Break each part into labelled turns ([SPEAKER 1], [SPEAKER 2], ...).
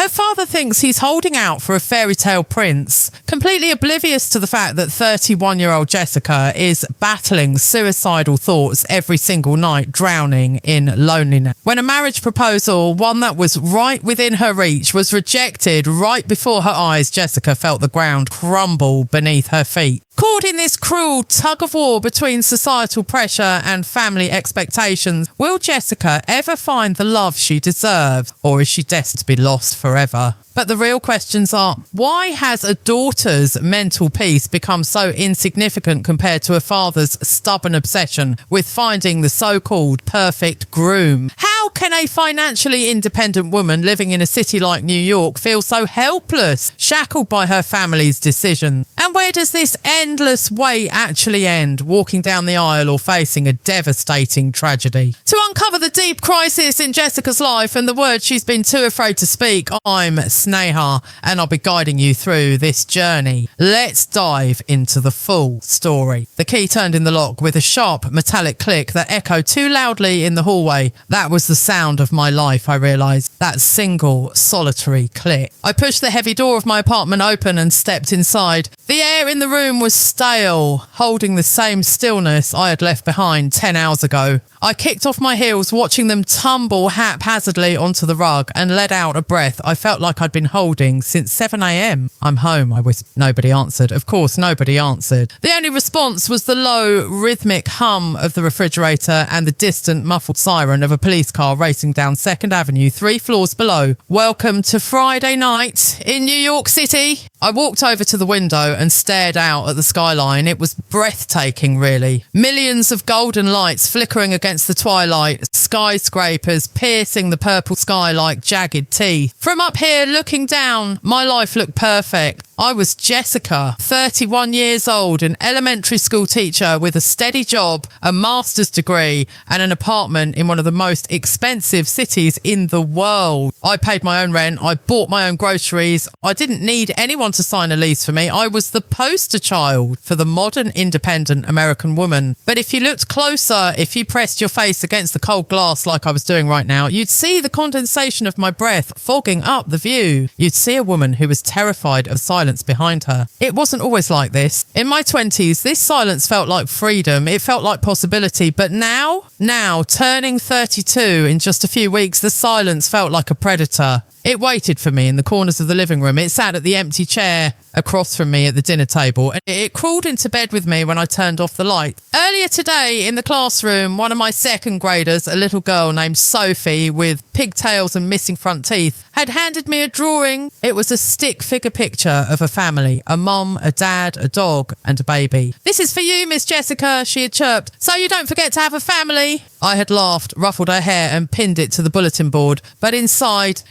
[SPEAKER 1] Her father thinks he's holding out for a fairy tale prince, completely oblivious to the fact that 31-year-old Jessica is battling suicidal thoughts every single night, drowning in loneliness. When a marriage proposal, one that was right within her reach, was rejected right before her eyes, Jessica felt the ground crumble beneath her feet. Caught in this cruel tug-of-war between societal pressure and family expectations, will Jessica ever find the love she deserves, or is she destined to be lost forever? But the real questions are, why has a daughter's mental peace become so insignificant compared to a father's stubborn obsession with finding the so-called perfect groom? How can a financially independent woman living in a city like New York feel so helpless, shackled by her family's decisions? And where does this endless wait actually end, walking down the aisle or facing a devastating tragedy? To uncover the deep crisis in Jessica's life and the words she's been too afraid to speak, I'm Sneha, and I'll be guiding you through this journey. Let's dive into the full story. The key turned in the lock with a sharp metallic click that echoed too loudly in the hallway. That was the sound of my life, I realised. That single, solitary click. I pushed the heavy door of my apartment open and stepped inside. The air in the room was stale, holding the same stillness I had left behind 10 hours ago. I kicked off my heels, watching them tumble haphazardly onto the rug, and let out a breath I felt like I'd been holding since 7 a.m. I'm home, I whispered. Nobody answered. Of course, nobody answered. The only response was the low, rhythmic hum of the refrigerator and the distant, muffled siren of a police car racing down 2nd Avenue, 3 floors below. Welcome to Friday night in New York City. I walked over to the window and stared out at the skyline. It was breathtaking, really. Millions of golden lights flickering against the twilight, skyscrapers piercing the purple sky like jagged teeth. From up here, looking down, my life looked perfect. I was Jessica, 31 years old, an elementary school teacher with a steady job, a master's degree, and an apartment in one of the most expensive cities in the world. I paid my own rent. I bought my own groceries. I didn't need anyone to sign a lease for me. I was the poster child for the modern, independent American woman. But if you looked closer, if you pressed your face against the cold glass like I was doing right now, you'd see the condensation of my breath fogging up the view. You'd see a woman who was terrified of silence behind her. It wasn't always like this. In my 20s, this silence felt like freedom. It felt like possibility. But now, turning 32 in just a few weeks, the silence felt like a predator. It waited for me in the corners of the living room. It sat at the empty chair across from me at the dinner table, and it crawled into bed with me when I turned off the light. Earlier today in the classroom, one of my second graders, a little girl named Sophie with pigtails and missing front teeth, had handed me a drawing. It was a stick figure picture of a family, a mum, a dad, a dog and a baby. "This is for you, Miss Jessica," she had chirped, "so you don't forget to have a family." I had laughed, ruffled her hair and pinned it to the bulletin board, but inside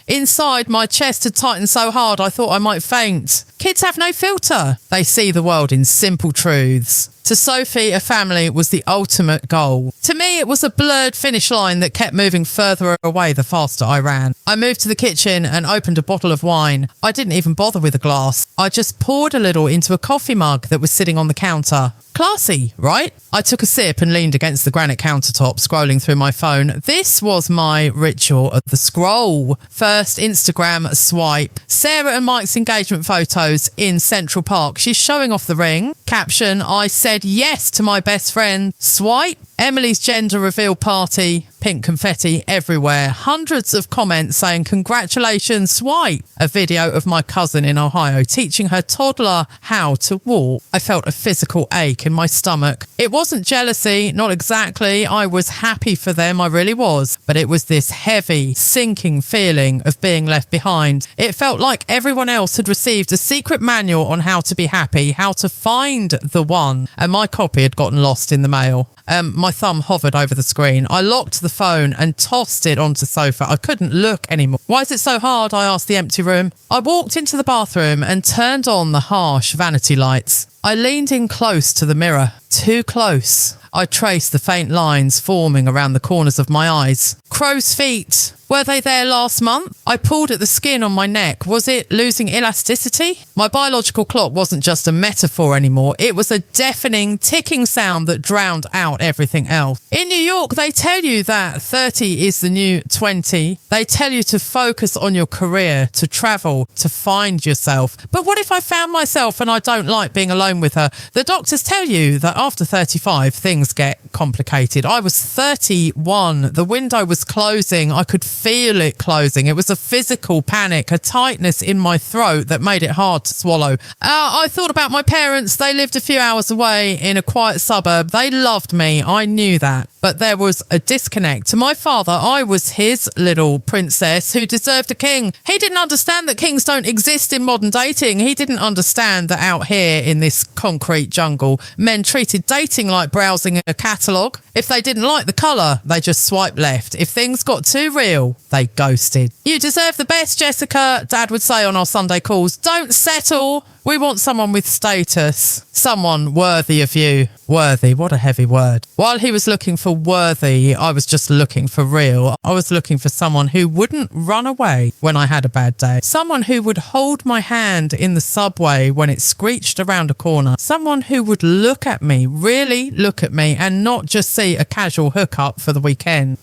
[SPEAKER 1] my chest had tightened so hard I thought I might faint. Kids have no filter. They see the world in simple truths. To Sophie, a family was the ultimate goal. To me, it was a blurred finish line that kept moving further away the faster I ran. I moved to the kitchen and opened a bottle of wine. I didn't even bother with a glass. I just poured a little into a coffee mug that was sitting on the counter. Classy, right? I took a sip and leaned against the granite countertop, scrolling through my phone. This was my ritual of the scroll. First, Instagram swipe. Sarah and Mike's engagement photos in Central Park. She's showing off the ring. Caption, "I said yes to my best friend." Swipe. Emily's gender reveal party. Pink confetti everywhere. Hundreds of comments saying, "Congratulations, swipe." A video of my cousin in Ohio teaching her toddler how to walk. I felt a physical ache in my stomach. It wasn't jealousy, not exactly. I was happy for them, I really was. But it was this heavy, sinking feeling of being left behind. It felt like everyone else had received a secret manual on how to be happy, how to find the one, and my copy had gotten lost in the mail. My thumb hovered over the screen. I locked the phone and tossed it onto the sofa. I couldn't look anymore. "Why is it so hard?" I asked the empty room. I walked into the bathroom and turned on the harsh vanity lights. I leaned in close to the mirror. Too close. I traced the faint lines forming around the corners of my eyes. Crow's feet. Were they there last month? I pulled at the skin on my neck. Was it losing elasticity? My biological clock wasn't just a metaphor anymore. It was a deafening, ticking sound that drowned out everything else. In New York, they tell you that 30 is the new 20. They tell you to focus on your career, to travel, to find yourself. But what if I found myself and I don't like being alone with her? The doctors tell you that after 35, things get complicated. I was 31. The window was closing. I could feel it closing. It was a physical panic, a tightness in my throat that made it hard to swallow. I thought about my parents. They lived a few hours away in a quiet suburb. They loved me. I knew that. But there was a disconnect. To my father, I was his little princess who deserved a king. He didn't understand that kings don't exist in modern dating. He didn't understand that out here in this concrete jungle, men treated dating like browsing a catalogue. If they didn't like the colour, they just swiped left. If things got too real, they ghosted. You deserve the best, Jessica, Dad would say on our Sunday calls. Don't settle. We want someone with status, someone worthy of you. Worthy, what a heavy word. While he was looking for worthy, I was just looking for real. I was looking for someone who wouldn't run away when I had a bad day. Someone who would hold my hand in the subway when it screeched around a corner. Someone who would look at me, really look at me, and not just see a casual hookup for the weekend.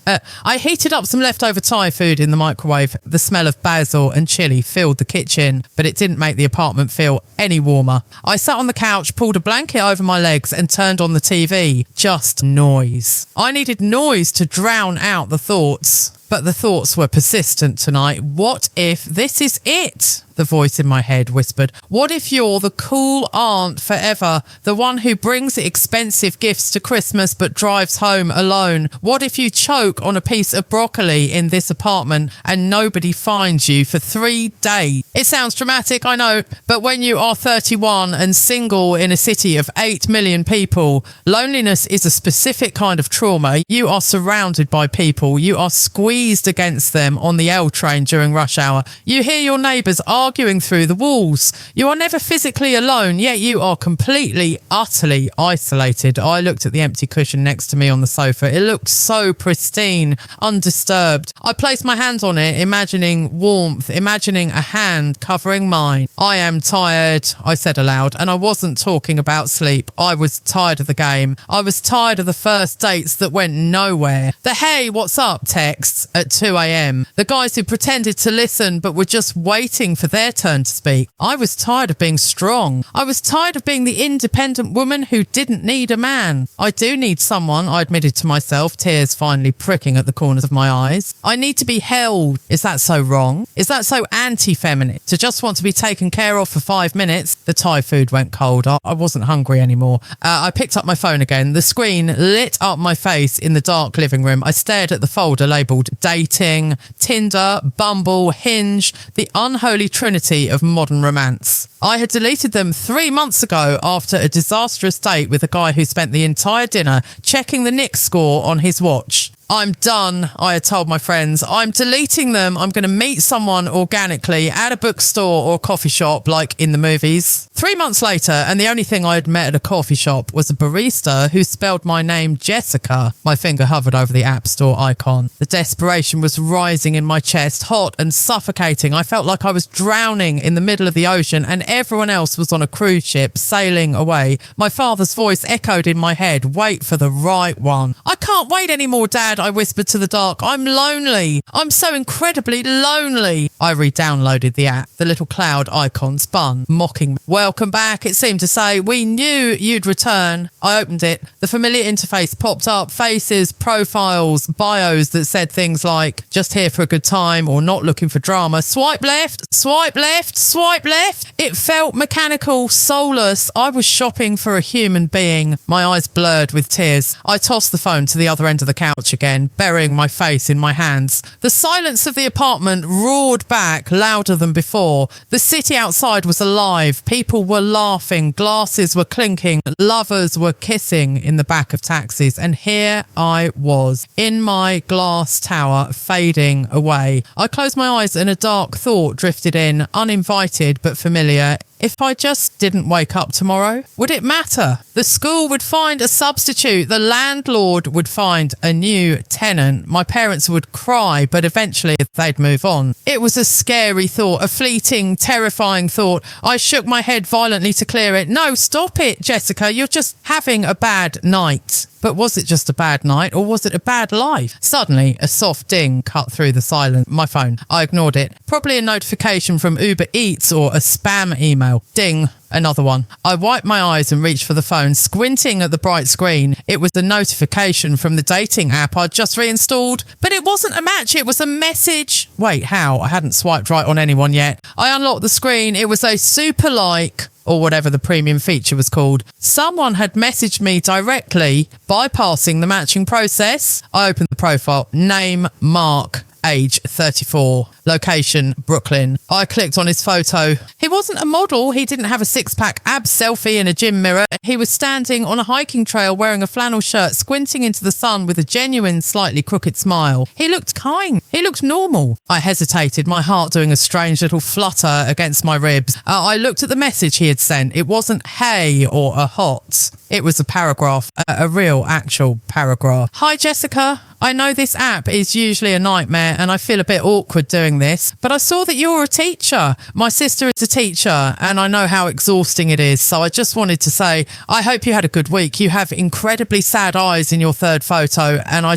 [SPEAKER 1] I heated up some leftover Thai food in the microwave. The smell of basil and chilli filled the kitchen, but it didn't make the apartment feel any warmer. I sat on the couch, pulled a blanket over my legs and turned on the TV. Just noise. I needed noise to drown out the thoughts. But the thoughts were persistent tonight. What if this is it? The voice in my head whispered. What if you're the cool aunt forever, the one who brings expensive gifts to Christmas but drives home alone? What if you choke on a piece of broccoli in this apartment and nobody finds you for 3 days? It sounds dramatic, I know, but when you are 31 and single in a city of 8 million people, loneliness is a specific kind of trauma. You are surrounded by people. You are squeezed against them on the L train during rush hour. You hear your neighbours arguing through the walls. You are never physically alone, yet you are completely, utterly isolated. I looked at the empty cushion next to me on the sofa. It looked so pristine, undisturbed. I placed my hand on it, imagining warmth, imagining a hand covering mine. I am tired, I said aloud, and I wasn't talking about sleep. I was tired of the game. I was tired of the first dates that went nowhere. The hey, what's up texts at 2 a.m. The guys who pretended to listen but were just waiting for their turn to speak. I was tired of being strong. I was tired of being the independent woman who didn't need a man. I do need someone, I admitted to myself, tears finally pricking at the corners of my eyes. I need to be held. Is that so wrong? Is that so anti-feminine? To just want to be taken care of for 5 minutes? The Thai food went cold. I wasn't hungry anymore. I picked up my phone again. The screen lit up my face in the dark living room. I stared at the folder labelled dating, Tinder, Bumble, Hinge, the unholy trinity of modern romance. I had deleted them 3 months ago after a disastrous date with a guy who spent the entire dinner checking the Knicks score on his watch. I'm done, I had told my friends. I'm deleting them. I'm going to meet someone organically at a bookstore or coffee shop like in the movies. 3 months later, and the only thing I had met at a coffee shop was a barista who spelled my name Jessica. My finger hovered over the App Store icon. The desperation was rising in my chest, hot and suffocating. I felt like I was drowning in the middle of the ocean and everyone else was on a cruise ship sailing away. My father's voice echoed in my head. Wait for the right one. I can't wait anymore, Dad, I whispered to the dark. I'm lonely. I'm so incredibly lonely. I re-downloaded the app. The little cloud icon spun, mocking me. Welcome back, it seemed to say. We knew you'd return. I opened it. The familiar interface popped up. Faces, profiles, bios that said things like, just here for a good time or not looking for drama. Swipe left, swipe left, swipe left. It felt mechanical, soulless. I was shopping for a human being. My eyes blurred with tears. I tossed the phone to the other end of the couch again, burying my face in my hands. The silence of the apartment roared back louder than before. The city outside was alive. People were laughing. Glasses were clinking. Lovers were kissing in the back of taxis. And here I was, in my glass tower, fading away. I closed my eyes and a dark thought drifted in, uninvited but familiar. If I just didn't wake up tomorrow, would it matter? The school would find a substitute. The landlord would find a new tenant. My parents would cry, but eventually they'd move on. It was a scary thought, a fleeting, terrifying thought. I shook my head violently to clear it. No, stop it, Jessica. You're just having a bad night. But was it just a bad night, or was it a bad life? Suddenly, a soft ding cut through the silence. My phone. I ignored it. Probably a notification from Uber Eats or a spam email. Ding. Another one. I wiped my eyes and reached for the phone, squinting at the bright screen. It was a notification from the dating app I'd just reinstalled, but it wasn't a match, it was a message. Wait, how? I hadn't swiped right on anyone yet. I unlocked the screen. It was a super like, or whatever the premium feature was called. Someone had messaged me directly, bypassing the matching process. I opened the profile. Name, Mark. Age 34, location Brooklyn. I clicked on his photo. He wasn't a model. He didn't have a six-pack abs selfie in a gym mirror. He was standing on a hiking trail wearing a flannel shirt, squinting into the sun with a genuine, slightly crooked smile. He looked kind. He looked normal. I hesitated, my heart doing a strange little flutter against my ribs. I looked at the message he had sent. It wasn't hey or a hot. It was a paragraph, a real, actual paragraph. Hi, Jessica. I know this app is usually a nightmare and I feel a bit awkward doing this, but I saw that you're a teacher. My sister is a teacher and I know how exhausting it is. So I just wanted to say, I hope you had a good week. You have incredibly sad eyes in your third photo and I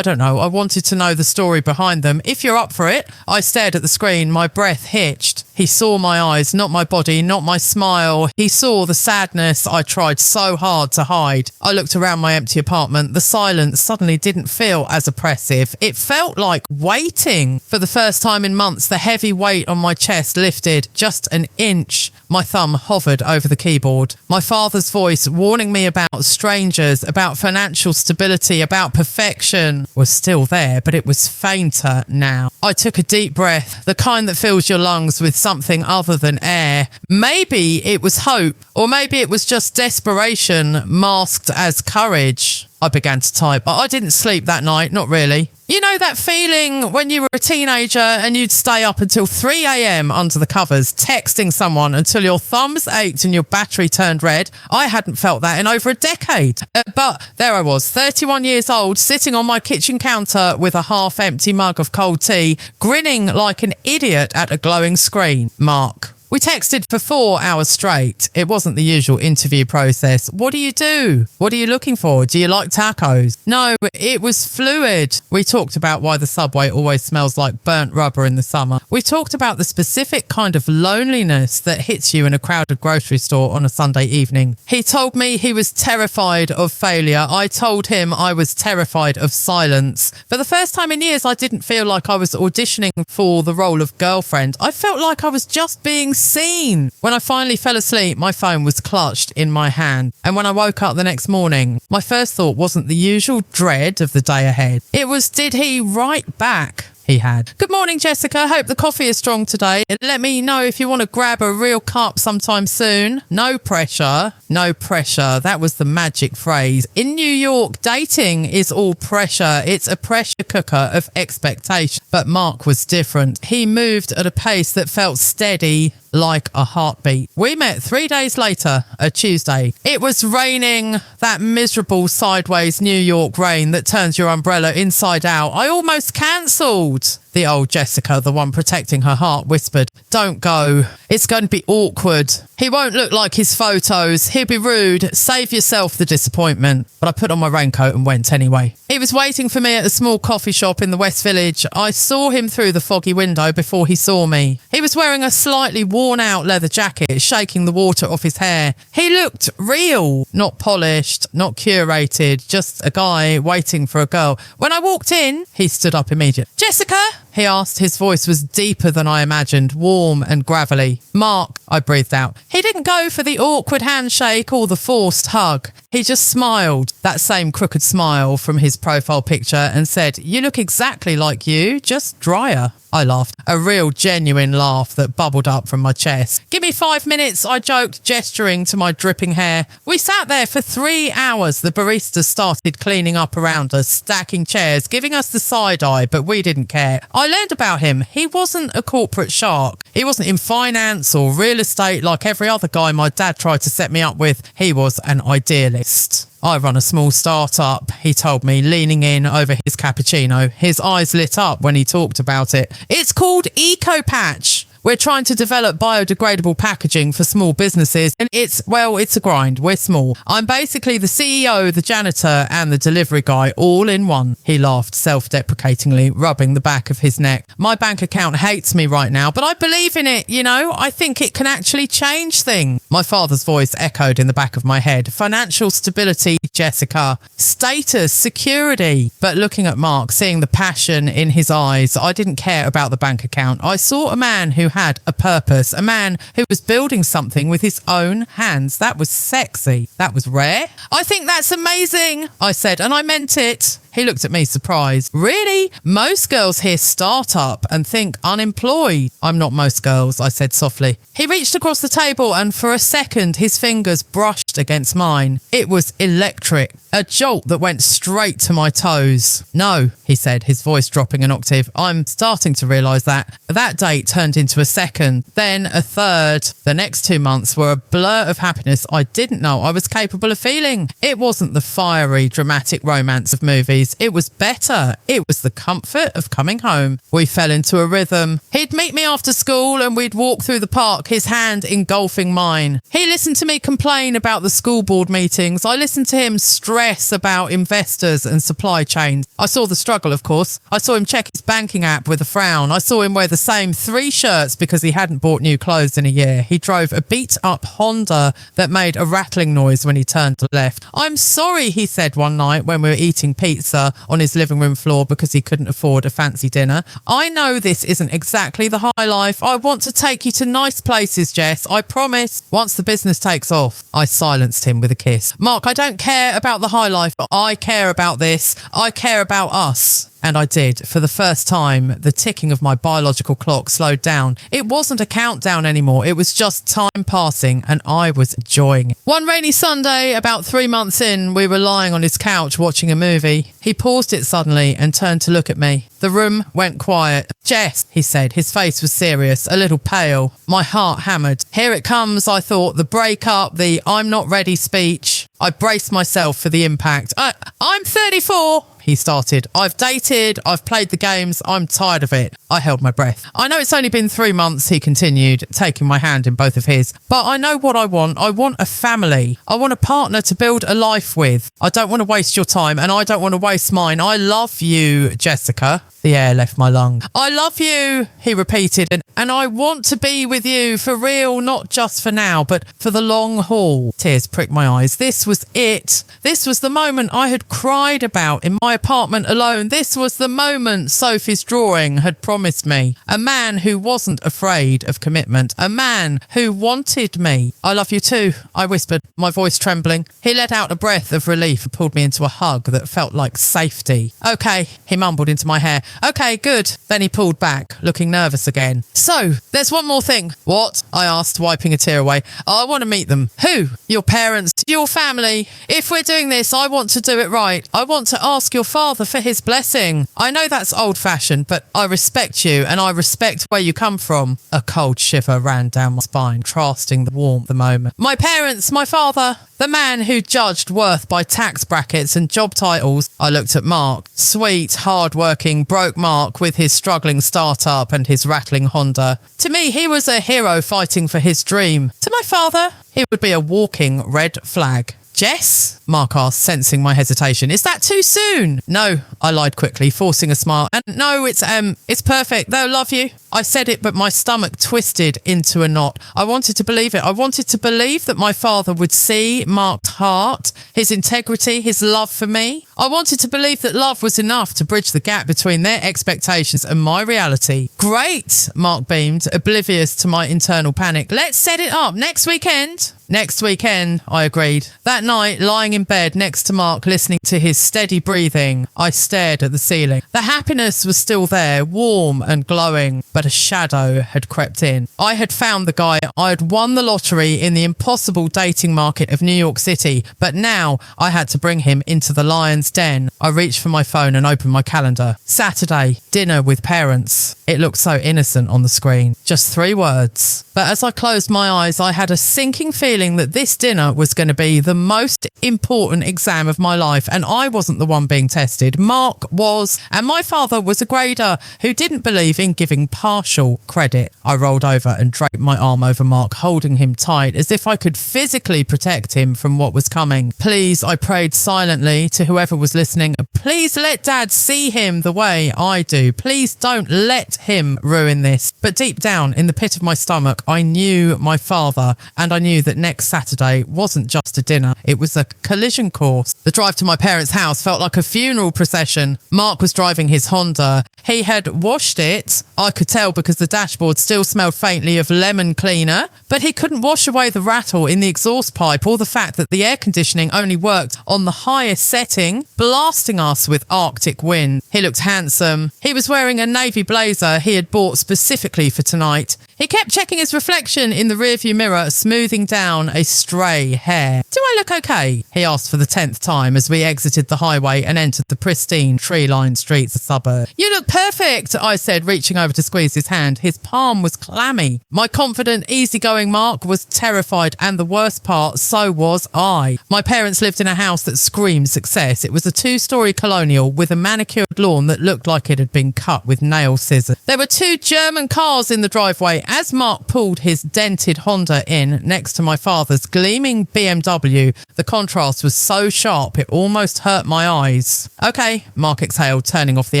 [SPEAKER 1] don't know. I wanted to know the story behind them. If you're up for it. I stared at the screen, my breath hitched. He saw my eyes, not my body, not my smile. He saw the sadness I tried so hard to hide. I looked around my empty apartment. The silence suddenly didn't feel as oppressive. It felt like waiting. For the first time in months, the heavy weight on my chest lifted just an inch. My thumb hovered over the keyboard. My father's voice warning me about strangers, about financial stability, about perfection was still there, but it was fainter now. I took a deep breath, the kind that fills your lungs with something other than air. Maybe it was hope, or maybe it was just desperation masked as courage. I began to type. I didn't sleep that night, not really. You know that feeling when you were a teenager and you'd stay up until 3 a.m. under the covers, texting someone until your thumbs ached and your battery turned red? I hadn't felt that in over a decade. But there I was, 31 years old, sitting on my kitchen counter with a half-empty mug of cold tea, grinning like an idiot at a glowing screen. Mark. We texted for 4 hours straight. It wasn't the usual interview process. What do you do? What are you looking for? Do you like tacos? No, it was fluid. We talked about why the subway always smells like burnt rubber in the summer. We talked about the specific kind of loneliness that hits you in a crowded grocery store on a Sunday evening. He told me he was terrified of failure. I told him I was terrified of silence. For the first time in years, I didn't feel like I was auditioning for the role of girlfriend. I felt like I was just being seen. When I finally fell asleep, my phone was clutched in my hand. And when I woke up the next morning, my first thought wasn't the usual dread of the day ahead. It was, did he write back? He had. Good morning, Jessica. Hope the coffee is strong today. Let me know if you want to grab a real cup sometime soon. No pressure. No pressure. That was the magic phrase. In New York, dating is all pressure. It's a pressure cooker of expectation. But Mark was different. He moved at a pace that felt steady, like a heartbeat. We met 3 days later, a Tuesday. It was raining, that miserable sideways New York rain that turns your umbrella inside out. I almost cancelled. The old Jessica, the one protecting her heart, whispered, "Don't go. It's going to be awkward. He won't look like his photos. He'll be rude. Save yourself the disappointment." But I put on my raincoat and went anyway. He was waiting for me at a small coffee shop in the West Village. I saw him through the foggy window before he saw me. He was wearing a slightly worn-out leather jacket, shaking the water off his hair. He looked real, not polished, not curated, just a guy waiting for a girl. When I walked in, he stood up immediately. "Jessica?" he asked. His voice was deeper than I imagined, warm and gravelly. "Mark," I breathed out. He didn't go for the awkward handshake or the forced hug. He just smiled, that same crooked smile from his profile picture, and said, "You look exactly like you, just drier." I laughed, a real genuine laugh that bubbled up from my chest. "Give me 5 minutes," I joked, gesturing to my dripping hair. We sat there for 3 hours. The barista started cleaning up around us, stacking chairs, giving us the side eye, but we didn't care. I learned about him. He wasn't a corporate shark. He wasn't in finance or real estate like every other guy my dad tried to set me up with. He was an idealist. I run a small startup, he told me, leaning in over his cappuccino. His eyes lit up when he talked about it. It's called Eco Patch. We're trying to develop biodegradable packaging for small businesses, and it's a grind. We're small. I'm basically the CEO, the janitor, and the delivery guy all in one. He laughed self-deprecatingly, rubbing the back of his neck. My bank account hates me right now, but I believe in it, you know. I think it can actually change things. My father's voice echoed in the back of my head. Financial stability, Jessica. Status, security. But looking at Mark, seeing the passion in his eyes, I didn't care about the bank account. I saw a man who had a purpose, a man who was building something with his own hands. That was sexy. That was rare. I think that's amazing, I said, and I meant it. He looked at me surprised. Really? Most girls hear startup and think unemployed. I'm not most girls, I said softly. He reached across the table and for a second his fingers brushed against mine. It was electric. A jolt that went straight to my toes. No, he said, his voice dropping an octave. I'm starting to realise that. That date turned into a second, then a third. The next 2 months were a blur of happiness I didn't know I was capable of feeling. It wasn't the fiery, dramatic romance of movies. It was better. It was the comfort of coming home. We fell into a rhythm. He'd meet me after school and we'd walk through the park, his hand engulfing mine. He listened to me complain about the school board meetings. I listened to him stress about investors and supply chains. I saw the struggle, of course. I saw him check his banking app with a frown. I saw him wear the same 3 shirts because he hadn't bought new clothes in a year. He drove a beat-up Honda that made a rattling noise when he turned to the left. I'm sorry, he said one night when we were eating pizza on his living room floor because he couldn't afford a fancy dinner. I know this isn't exactly the high life. I want to take you to nice places, Jess. I promise. Once the business takes off. I silenced him with a kiss. Mark, I don't care about the high life, but I care about this. I care about us. And I did. For the first time, the ticking of my biological clock slowed down. It wasn't a countdown anymore. It was just time passing, and I was enjoying it. One rainy Sunday, about 3 months in, we were lying on his couch watching a movie. He paused it suddenly and turned to look at me. The room went quiet. Jess, he said. His face was serious, a little pale. My heart hammered. Here it comes, I thought. The breakup, the I'm not ready speech. I braced myself for the impact. I'm 34. He started. I've dated, I've played the games, I'm tired of it. I held my breath. I know it's only been 3 months, he continued, taking my hand in both of his, but I know what I want. I want a family. I want a partner to build a life with. I don't want to waste your time and I don't want to waste mine. I love you, Jessica. The air left my lung. I love you, he repeated, and I want to be with you for real, not just for now, but for the long haul. Tears pricked my eyes. This was it. This was the moment I had cried about in my apartment alone. This was the moment Sophie's drawing had promised me. A man who wasn't afraid of commitment. A man who wanted me. I love you too, I whispered, my voice trembling. He let out a breath of relief and pulled me into a hug that felt like safety. Okay, he mumbled into my hair. Okay, good. Then he pulled back, looking nervous again. So, there's one more thing. What? I asked, wiping a tear away. I want to meet them. Who? Your parents, your family. If we're doing this, I want to do it right. I want to ask your father for his blessing. I know that's old-fashioned, but I respect you and I respect where you come from. A cold shiver ran down my spine, contrasting the warmth of the moment. My parents, my father, the man who judged worth by tax brackets and job titles. I looked at Mark. Sweet, hard-working, broke Mark with his struggling startup and his rattling Honda. To me, he was a hero fighting for his dream. To my father, he would be a walking red flag. Jess? Mark asked, sensing my hesitation. Is that too soon? No, I lied quickly, forcing a smile. And no, it's perfect. They'll love you. I said it, but my stomach twisted into a knot. I wanted to believe it. I wanted to believe that my father would see Mark's heart, his integrity, his love for me. I wanted to believe that love was enough to bridge the gap between their expectations and my reality. Great, Mark beamed, oblivious to my internal panic. Let's set it up next weekend. Next weekend, I agreed. That night, lying in bed next to Mark, listening to his steady breathing, I stared at the ceiling. The happiness was still there, warm and glowing, but a shadow had crept in. I had found the guy. I had won the lottery in the impossible dating market of New York City, but now I had to bring him into the lion's den. I reached for my phone and opened my calendar. Saturday, dinner with parents. It looked so innocent on the screen. Just 3 words. But as I closed my eyes, I had a sinking feeling that this dinner was going to be the most important exam of my life, and I wasn't the one being tested. Mark was, and my father was a grader who didn't believe in giving partial credit. I rolled over and draped my arm over Mark, holding him tight as if I could physically protect him from what was coming. Please, I prayed silently to whoever was listening, please let Dad see him the way I do. Please don't let him ruin this. But deep down in the pit of my stomach, I knew my father, and I knew that next Saturday wasn't just a dinner, it was a collision course. The drive to my parents' house felt like a funeral procession. Mark was driving his Honda. He had washed it. I could tell because the dashboard still smelled faintly of lemon cleaner, but he couldn't wash away the rattle in the exhaust pipe or the fact that the air conditioning only worked on the highest setting, blasting us with Arctic wind. He looked handsome. He was wearing a navy blazer he had bought specifically for tonight. He kept checking his reflection in the rearview mirror, smoothing down a stray hair. Do I look okay? He asked for the 10th time as we exited the highway and entered the pristine tree-lined streets of the suburb. You look perfect, I said, reaching over to squeeze his hand. His palm was clammy. My confident, easygoing Mark was terrified, and the worst part, so was I. My parents lived in a house that screamed success. It was a 2-story colonial with a manicured lawn that looked like it had been cut with nail scissors. There were 2 German cars in the driveway. As Mark pulled his dented Honda in next to my father's gleaming BMW, the contrast was so sharp it almost hurt my eyes. Okay, Mark exhaled, turning off the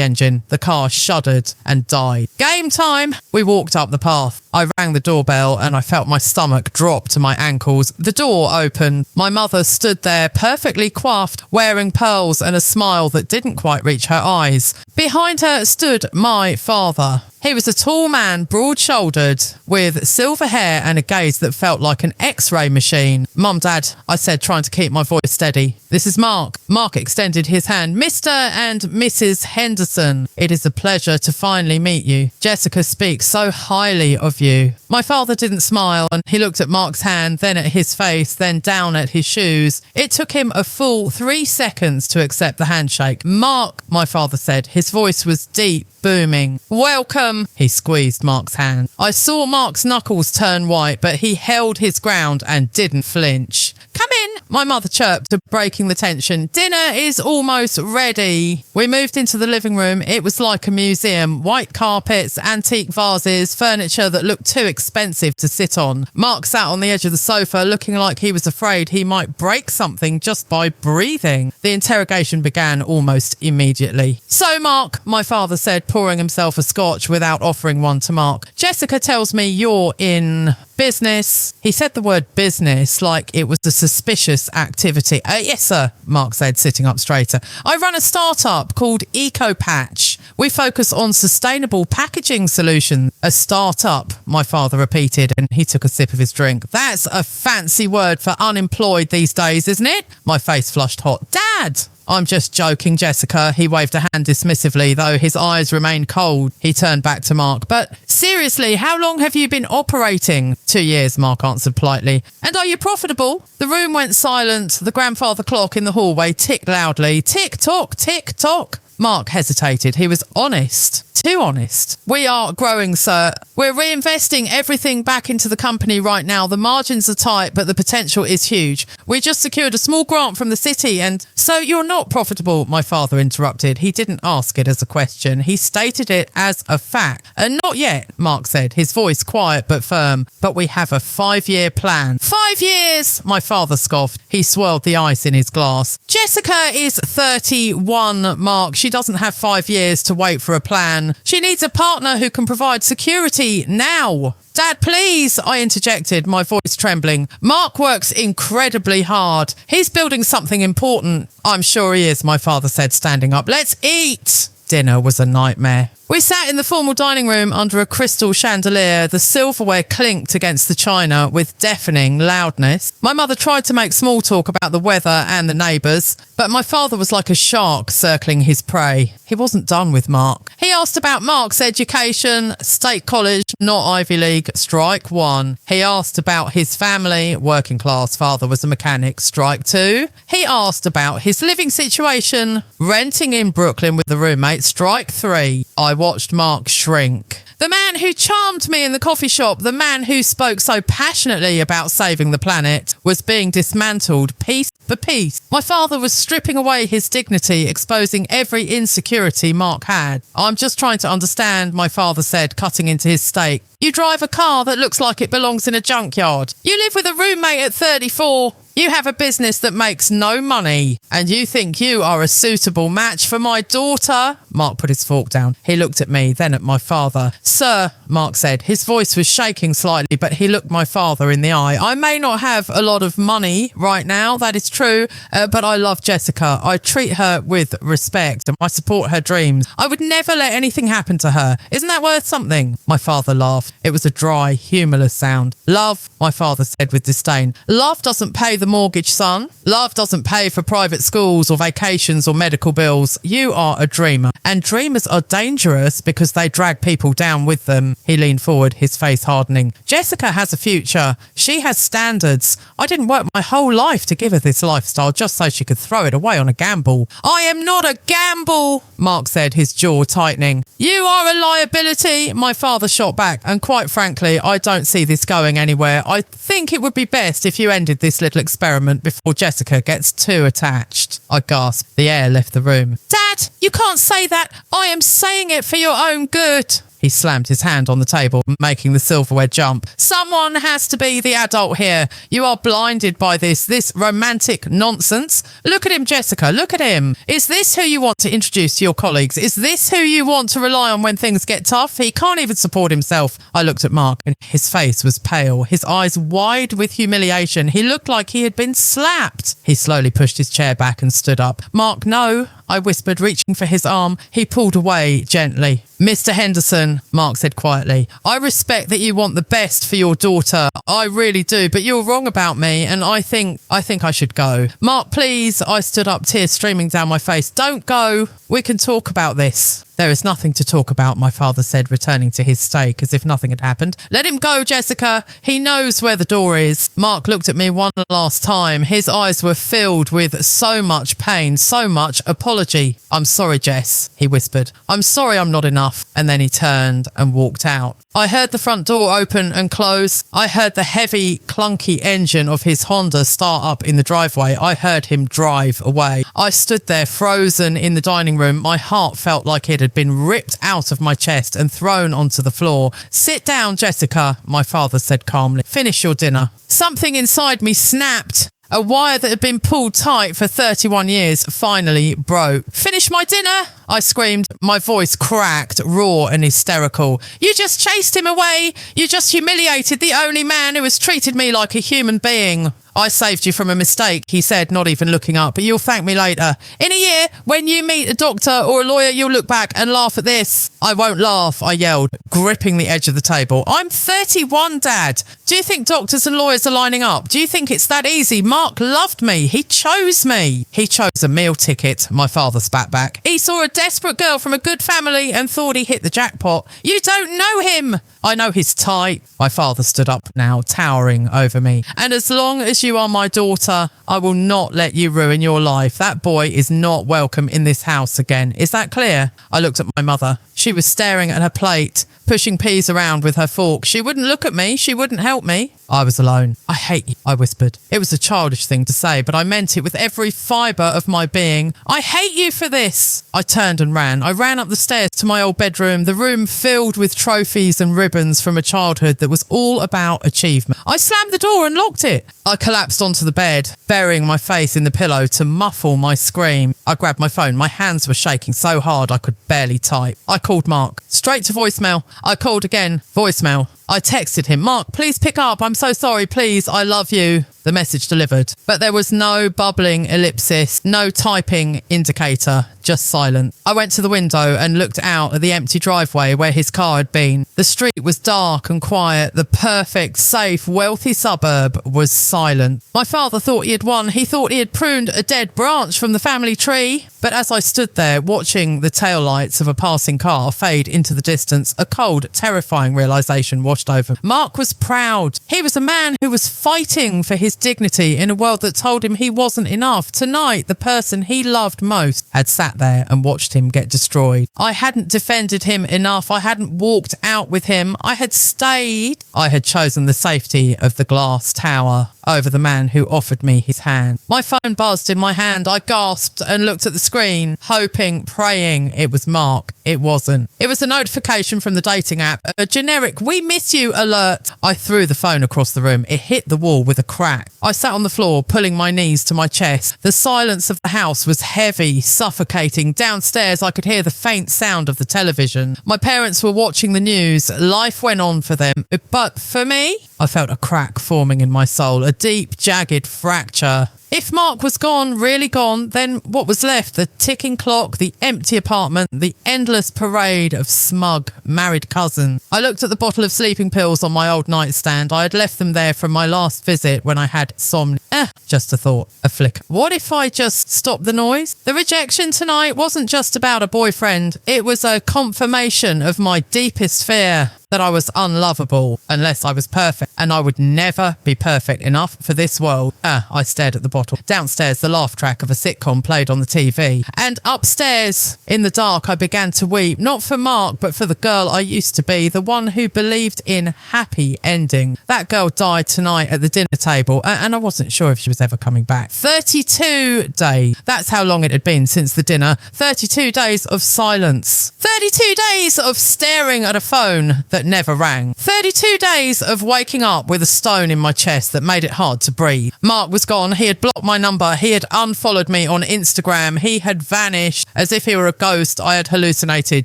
[SPEAKER 1] engine. The car shuddered and died. Game time! We walked up the path. I rang the doorbell and I felt my stomach drop to my ankles. The door opened. My mother stood there, perfectly coiffed, wearing pearls and a smile that didn't quite reach her eyes. Behind her stood my father. He was a tall man, broad-shouldered, with silver hair and a gaze that felt like an X-ray machine. Mum, Dad, I said, trying to keep my voice steady. This is Mark. Mark extended his hand. Mr. and Mrs. Henderson, it is a pleasure to finally meet you. Jessica speaks so highly of you. My father didn't smile, and he looked at Mark's hand, then at his face, then down at his shoes. It took him a full 3 seconds to accept the handshake. Mark, my father said. His voice was deep, booming. Welcome. He squeezed Mark's hand. I saw Mark's knuckles turn white, but he held his ground and didn't flinch. Come in, my mother chirped, breaking the tension. Dinner is almost ready. We moved into the living room. It was like a museum. White carpets, antique vases, furniture that looked too expensive to sit on. Mark sat on the edge of the sofa, looking like he was afraid he might break something just by breathing. The interrogation began almost immediately. So, Mark, my father said, pouring himself a scotch without offering one to Mark. Jessica tells me you're in business. He said the word business like it was a suspicious activity. Yes, sir, Mark said, sitting up straighter. I run a startup called EcoPatch. We focus on sustainable packaging solutions. A startup, my father repeated, and he took a sip of his drink. That's a fancy word for unemployed these days, isn't it? My face flushed hot. Dad! I'm just joking, Jessica. He waved a hand dismissively, though his eyes remained cold. He turned back to Mark. But seriously, how long have you been operating? 2 years, Mark answered politely. And are you profitable? The room went silent. The grandfather clock in the hallway ticked loudly. Tick-tock, tick-tock. Mark hesitated. He was honest. Too honest. We are growing, sir. We're reinvesting everything back into the company right now. The margins are tight, but the potential is huge. We just secured a small grant from the city, and so you're not profitable, my father interrupted. He didn't ask it as a question. He stated it as a fact. Not yet, Mark said, his voice quiet but firm. But we have a 5-year plan. 5 years, my father scoffed. He swirled the ice in his glass. Jessica is 31, Mark. She doesn't have 5 years to wait for a plan. She needs a partner who can provide security now. Dad, please, I interjected, my voice trembling. Mark works incredibly hard. He's building something important. I'm sure he is, my father said, standing up. Let's eat. Dinner was a nightmare. We sat in the formal dining room under a crystal chandelier. The silverware clinked against the china with deafening loudness. My mother tried to make small talk about the weather and the neighbours, but my father was like a shark circling his prey. He wasn't done with Mark. He asked about Mark's education, state college, not Ivy League, strike one. He asked about his family, working class, father was a mechanic, strike two. He asked about his living situation, renting in Brooklyn with a roommate, strike three. I watched Mark shrink. The man who charmed me in the coffee shop, the man who spoke so passionately about saving the planet, was being dismantled piece for piece. My father was stripping away his dignity, exposing every insecurity Mark had. I'm just trying to understand, my father said, cutting into his steak. You drive a car that looks like it belongs in a junkyard. You live with a roommate at 34. You have a business that makes no money, and you think you are a suitable match for my daughter? Mark put his fork down. He looked at me, then at my father. Sir, Mark said. His voice was shaking slightly, but he looked my father in the eye. I may not have a lot of money right now, that is true, but I love Jessica. I treat her with respect, and I support her dreams. I would never let anything happen to her. Isn't that worth something? My father laughed. It was a dry, humourless sound. Love, my father said with disdain. Love doesn't pay the mortgage, son. Love doesn't pay for private schools or vacations or medical bills. You are a dreamer. And dreamers are dangerous because they drag people down with them. He leaned forward, his face hardening. Jessica has a future. She has standards. I didn't work my whole life to give her this lifestyle just so she could throw it away on a gamble. I am not a gamble, Mark said, his jaw tightening. You are a liability, my father shot back. And quite frankly, I don't see this going anywhere. I think it would be best if you ended this little experiment before Jessica gets too attached. I gasped. The air left the room. Dad, you can't say that. I am saying it for your own good. He slammed his hand on the table, making the silverware jump. Someone has to be the adult here. You are blinded by this romantic nonsense. Look at him, Jessica. Look at him. Is this who you want to introduce to your colleagues? Is this who you want to rely on when things get tough? He can't even support himself. I looked at Mark and his face was pale, his eyes wide with humiliation. He looked like he had been slapped. He slowly pushed his chair back and stood up. Mark, no, I whispered, reaching for his arm. He pulled away gently. Mr. Henderson, Mark said quietly, I respect that you want the best for your daughter. I really do, but you're wrong about me, and I think I should go. Mark, please. I stood up, tears streaming down my face. Don't go. We can talk about this. There is nothing to talk about, my father said, returning to his steak as if nothing had happened. Let him go, Jessica. He knows where the door is. Mark looked at me one last time. His eyes were filled with so much pain, so much apology. I'm sorry, Jess, he whispered. I'm sorry I'm not enough. And then he turned and walked out. I heard the front door open and close. I heard the heavy, clunky engine of his Honda start up in the driveway. I heard him drive away. I stood there frozen in the dining room. My heart felt like it had been ripped out of my chest and thrown onto the floor. Sit down, Jessica, my father said calmly. Finish your dinner. Something inside me snapped. A wire that had been pulled tight for 31 years finally broke. Finish my dinner, I screamed, my voice cracked, raw and hysterical. You just chased him away. You just humiliated the only man who has treated me like a human being. I saved you from a mistake, he said, not even looking up, but you'll thank me later. In a year, when you meet a doctor or a lawyer, you'll look back and laugh at this. I won't laugh, I yelled, gripping the edge of the table. I'm 31, Dad. Do you think doctors and lawyers are lining up? Do you think it's that easy? Mark loved me. He chose me. He chose a meal ticket, my father spat back. He saw a desperate girl from a good family and thought he hit the jackpot. You don't know him. I know his type. My father stood up now, towering over me. And as long as you are my daughter, I will not let you ruin your life. That boy is not welcome in this house again. Is that clear? I looked at my mother. She was staring at her plate, pushing peas around with her fork. She wouldn't look at me. She wouldn't help me. I was alone. I hate you, I whispered. It was a childish thing to say, but I meant it with every fibre of my being. I hate you for this. I turned and ran. I ran up the stairs to my old bedroom, the room filled with trophies and ribbons from a childhood that was all about achievement. I slammed the door and locked it. I collapsed onto the bed, burying my face in the pillow to muffle my scream. I grabbed my phone. My hands were shaking so hard I could barely type. I called Mark. Straight to voicemail. I called again. Voicemail. I texted him, "Mark, please pick up. I'm so sorry. Please, I love you." The message delivered. But there was no bubbling ellipsis, no typing indicator, just silence. I went to the window and looked out at the empty driveway where his car had been. The street was dark and quiet. The perfect, safe, wealthy suburb was silent. My father thought he had won. He thought he had pruned a dead branch from the family tree. But as I stood there watching the taillights of a passing car fade into the distance, a cold, terrifying realisation washed over me. Mark was proud. He was a man who was fighting for his dignity in a world that told him he wasn't enough. Tonight, the person he loved most had sat there and watched him get destroyed. I hadn't defended him enough. I hadn't walked out with him. I had stayed. I had chosen the safety of the glass tower over the man who offered me his hand. My phone buzzed in my hand. I gasped and looked at the screen, hoping, praying it was Mark. It wasn't. It was a notification from the dating app, a generic "we miss you" alert. I threw the phone across the room. It hit the wall with a crack. I sat on the floor, pulling my knees to my chest. The silence of the house was heavy, suffocating. Downstairs, I could hear the faint sound of the television. My parents were watching the news. Life went on for them. But for me, I felt a crack forming in my soul, a deep, jagged fracture. If Mark was gone, really gone, then what was left? The ticking clock, the empty apartment, the endless parade of smug, married cousins. I looked at the bottle of sleeping pills on my old nightstand. I had left them there from my last visit when I had insomnia. Just a thought, a flicker. What if I just stopped the noise? The rejection tonight wasn't just about a boyfriend. It was a confirmation of my deepest fear, that I was unlovable unless I was perfect, and I would never be perfect enough for this world. I stared at the bottle. Downstairs, the laugh track of a sitcom played on the TV. And upstairs, in the dark, I began to weep, not for Mark, but for the girl I used to be, the one who believed in happy ending. That girl died tonight at the dinner table, and I wasn't sure if she was ever coming back. 32 days. That's how long it had been since the dinner. 32 days of silence. 32 days of staring at a phone that never rang. 32 days of waking up with a stone in my chest that made it hard to breathe. Mark was gone. He had blocked my number. He had unfollowed me on Instagram. He had vanished as if he were a ghost I had hallucinated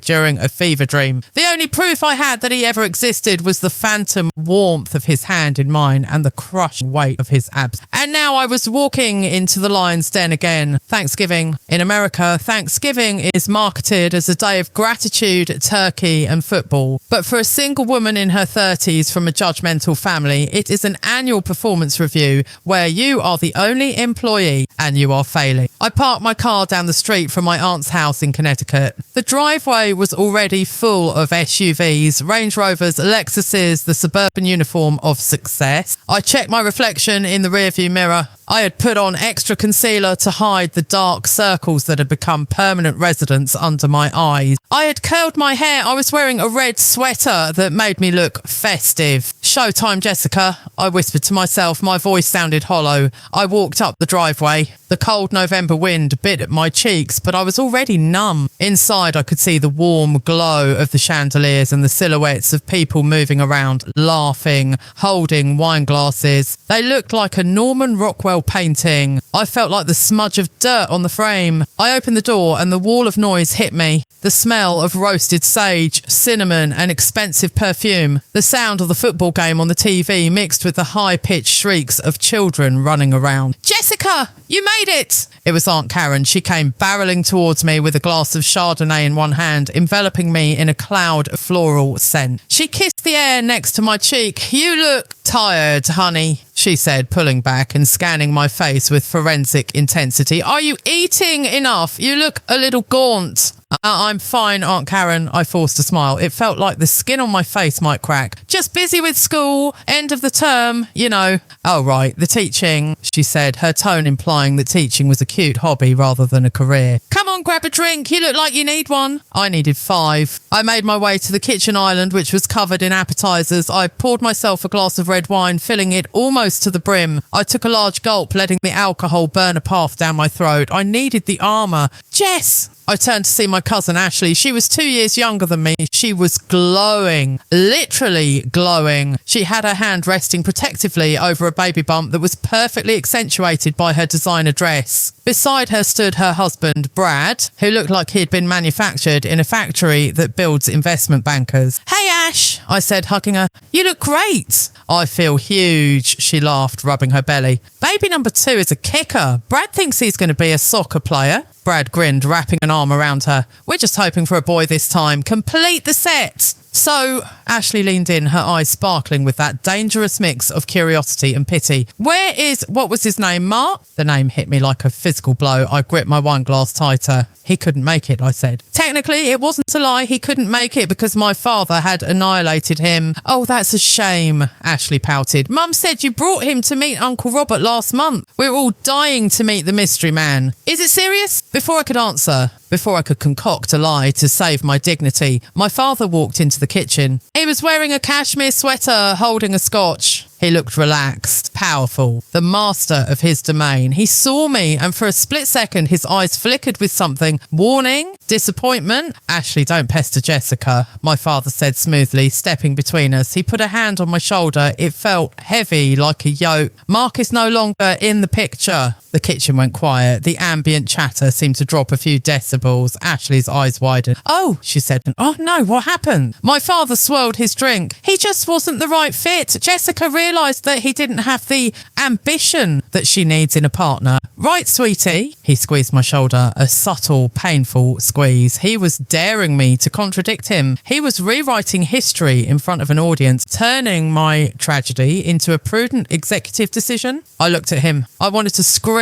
[SPEAKER 1] during a fever dream. The only proof I had that he ever existed was the phantom warmth of his hand in mine and the crushing weight of his abs. And now I was walking into the lion's den again. Thanksgiving. In America, Thanksgiving is marketed as a day of gratitude, turkey and football. But for a single woman in her 30s from a judgmental family, it is an annual performance review where you are the only employee and you are failing. I parked my car down the street from my aunt's house in Connecticut. The driveway was already full of SUVs, Range Rovers, Lexuses, the suburban uniform of success. I checked my reflection in the rearview mirror. I had put on extra concealer to hide the dark circles that had become permanent residents under my eyes. I had curled my hair. I was wearing a red sweater that made me look festive. "Showtime, Jessica," I whispered to myself. My voice sounded hollow. I walked up the driveway. The cold November wind bit at my cheeks, but I was already numb. Inside, I could see the warm glow of the chandeliers and the silhouettes of people moving around, laughing, holding wine glasses. They looked like a Norman Rockwell painting. I felt like the smudge of dirt on the frame. I opened the door and the wall of noise hit me. The smell of roasted sage, cinnamon and expensive perfume. The sound of the football game on the TV mixed with the high-pitched shrieks of children running around. "Jessica, you made it!" It was Aunt Karen. She came barreling towards me with a glass of Chardonnay in one hand, enveloping me in a cloud of floral scent. She kissed the air next to my cheek. "You look tired, honey," she said, pulling back and scanning my face with forensic intensity. "Are you eating enough? You look a little gaunt." "I'm fine, Aunt Karen," I forced a smile. It felt like the skin on my face might crack. "Just busy with school, end of the term, you know." "Oh, right, the teaching," she said, her tone implying that teaching was a cute hobby rather than a career. "Come on, grab a drink. You look like you need one." I needed 5. I made my way to the kitchen island, which was covered in appetizers. I poured myself a glass of red wine, filling it almost to the brim. I took a large gulp, letting the alcohol burn a path down my throat. I needed the armour. "Jess!" I turned to see my cousin Ashley. She was 2 years younger than me. She was glowing, literally glowing. She had her hand resting protectively over a baby bump that was perfectly accentuated by her designer dress. Beside her stood her husband, Brad, Brad, who looked like he'd been manufactured in a factory that builds investment bankers. "Hey, Ash," I said, hugging her. "You look great." "I feel huge," she laughed, rubbing her belly. "Baby number 2 is a kicker. Brad thinks he's going to be a soccer player." Brad grinned, wrapping an arm around her. "We're just hoping for a boy this time. Complete the set." "So," Ashley leaned in, her eyes sparkling with that dangerous mix of curiosity and pity. "Where is, what was his name, Mark?" The name hit me like a physical blow. I gripped my wine glass tighter. "He couldn't make it," I said. "Technically, it wasn't a lie. He couldn't make it because my father had annihilated him." "Oh, that's a shame," Ashley pouted. "Mum said you brought him to meet Uncle Robert last month. We're all dying to meet the mystery man. Is it serious?" Before I could answer, before I could concoct a lie to save my dignity, my father walked into the kitchen. He was wearing a cashmere sweater, holding a scotch. He looked relaxed, powerful, the master of his domain. He saw me, and for a split second, his eyes flickered with something. Warning? Disappointment? "Ashley, don't pester Jessica," my father said smoothly, stepping between us. He put a hand on my shoulder. It felt heavy, like a yoke. "Mark is no longer in the picture." The kitchen went quiet. The ambient chatter seemed to drop a few decibels. Ashley's eyes widened. "Oh," she said. "Oh no, what happened?" My father swirled his drink. "He just wasn't the right fit. Jessica realised that he didn't have the ambition that she needs in a partner." "Right, sweetie." He squeezed my shoulder, a subtle, painful squeeze. He was daring me to contradict him. He was rewriting history in front of an audience, turning my tragedy into a prudent executive decision. I looked at him. I wanted to scream.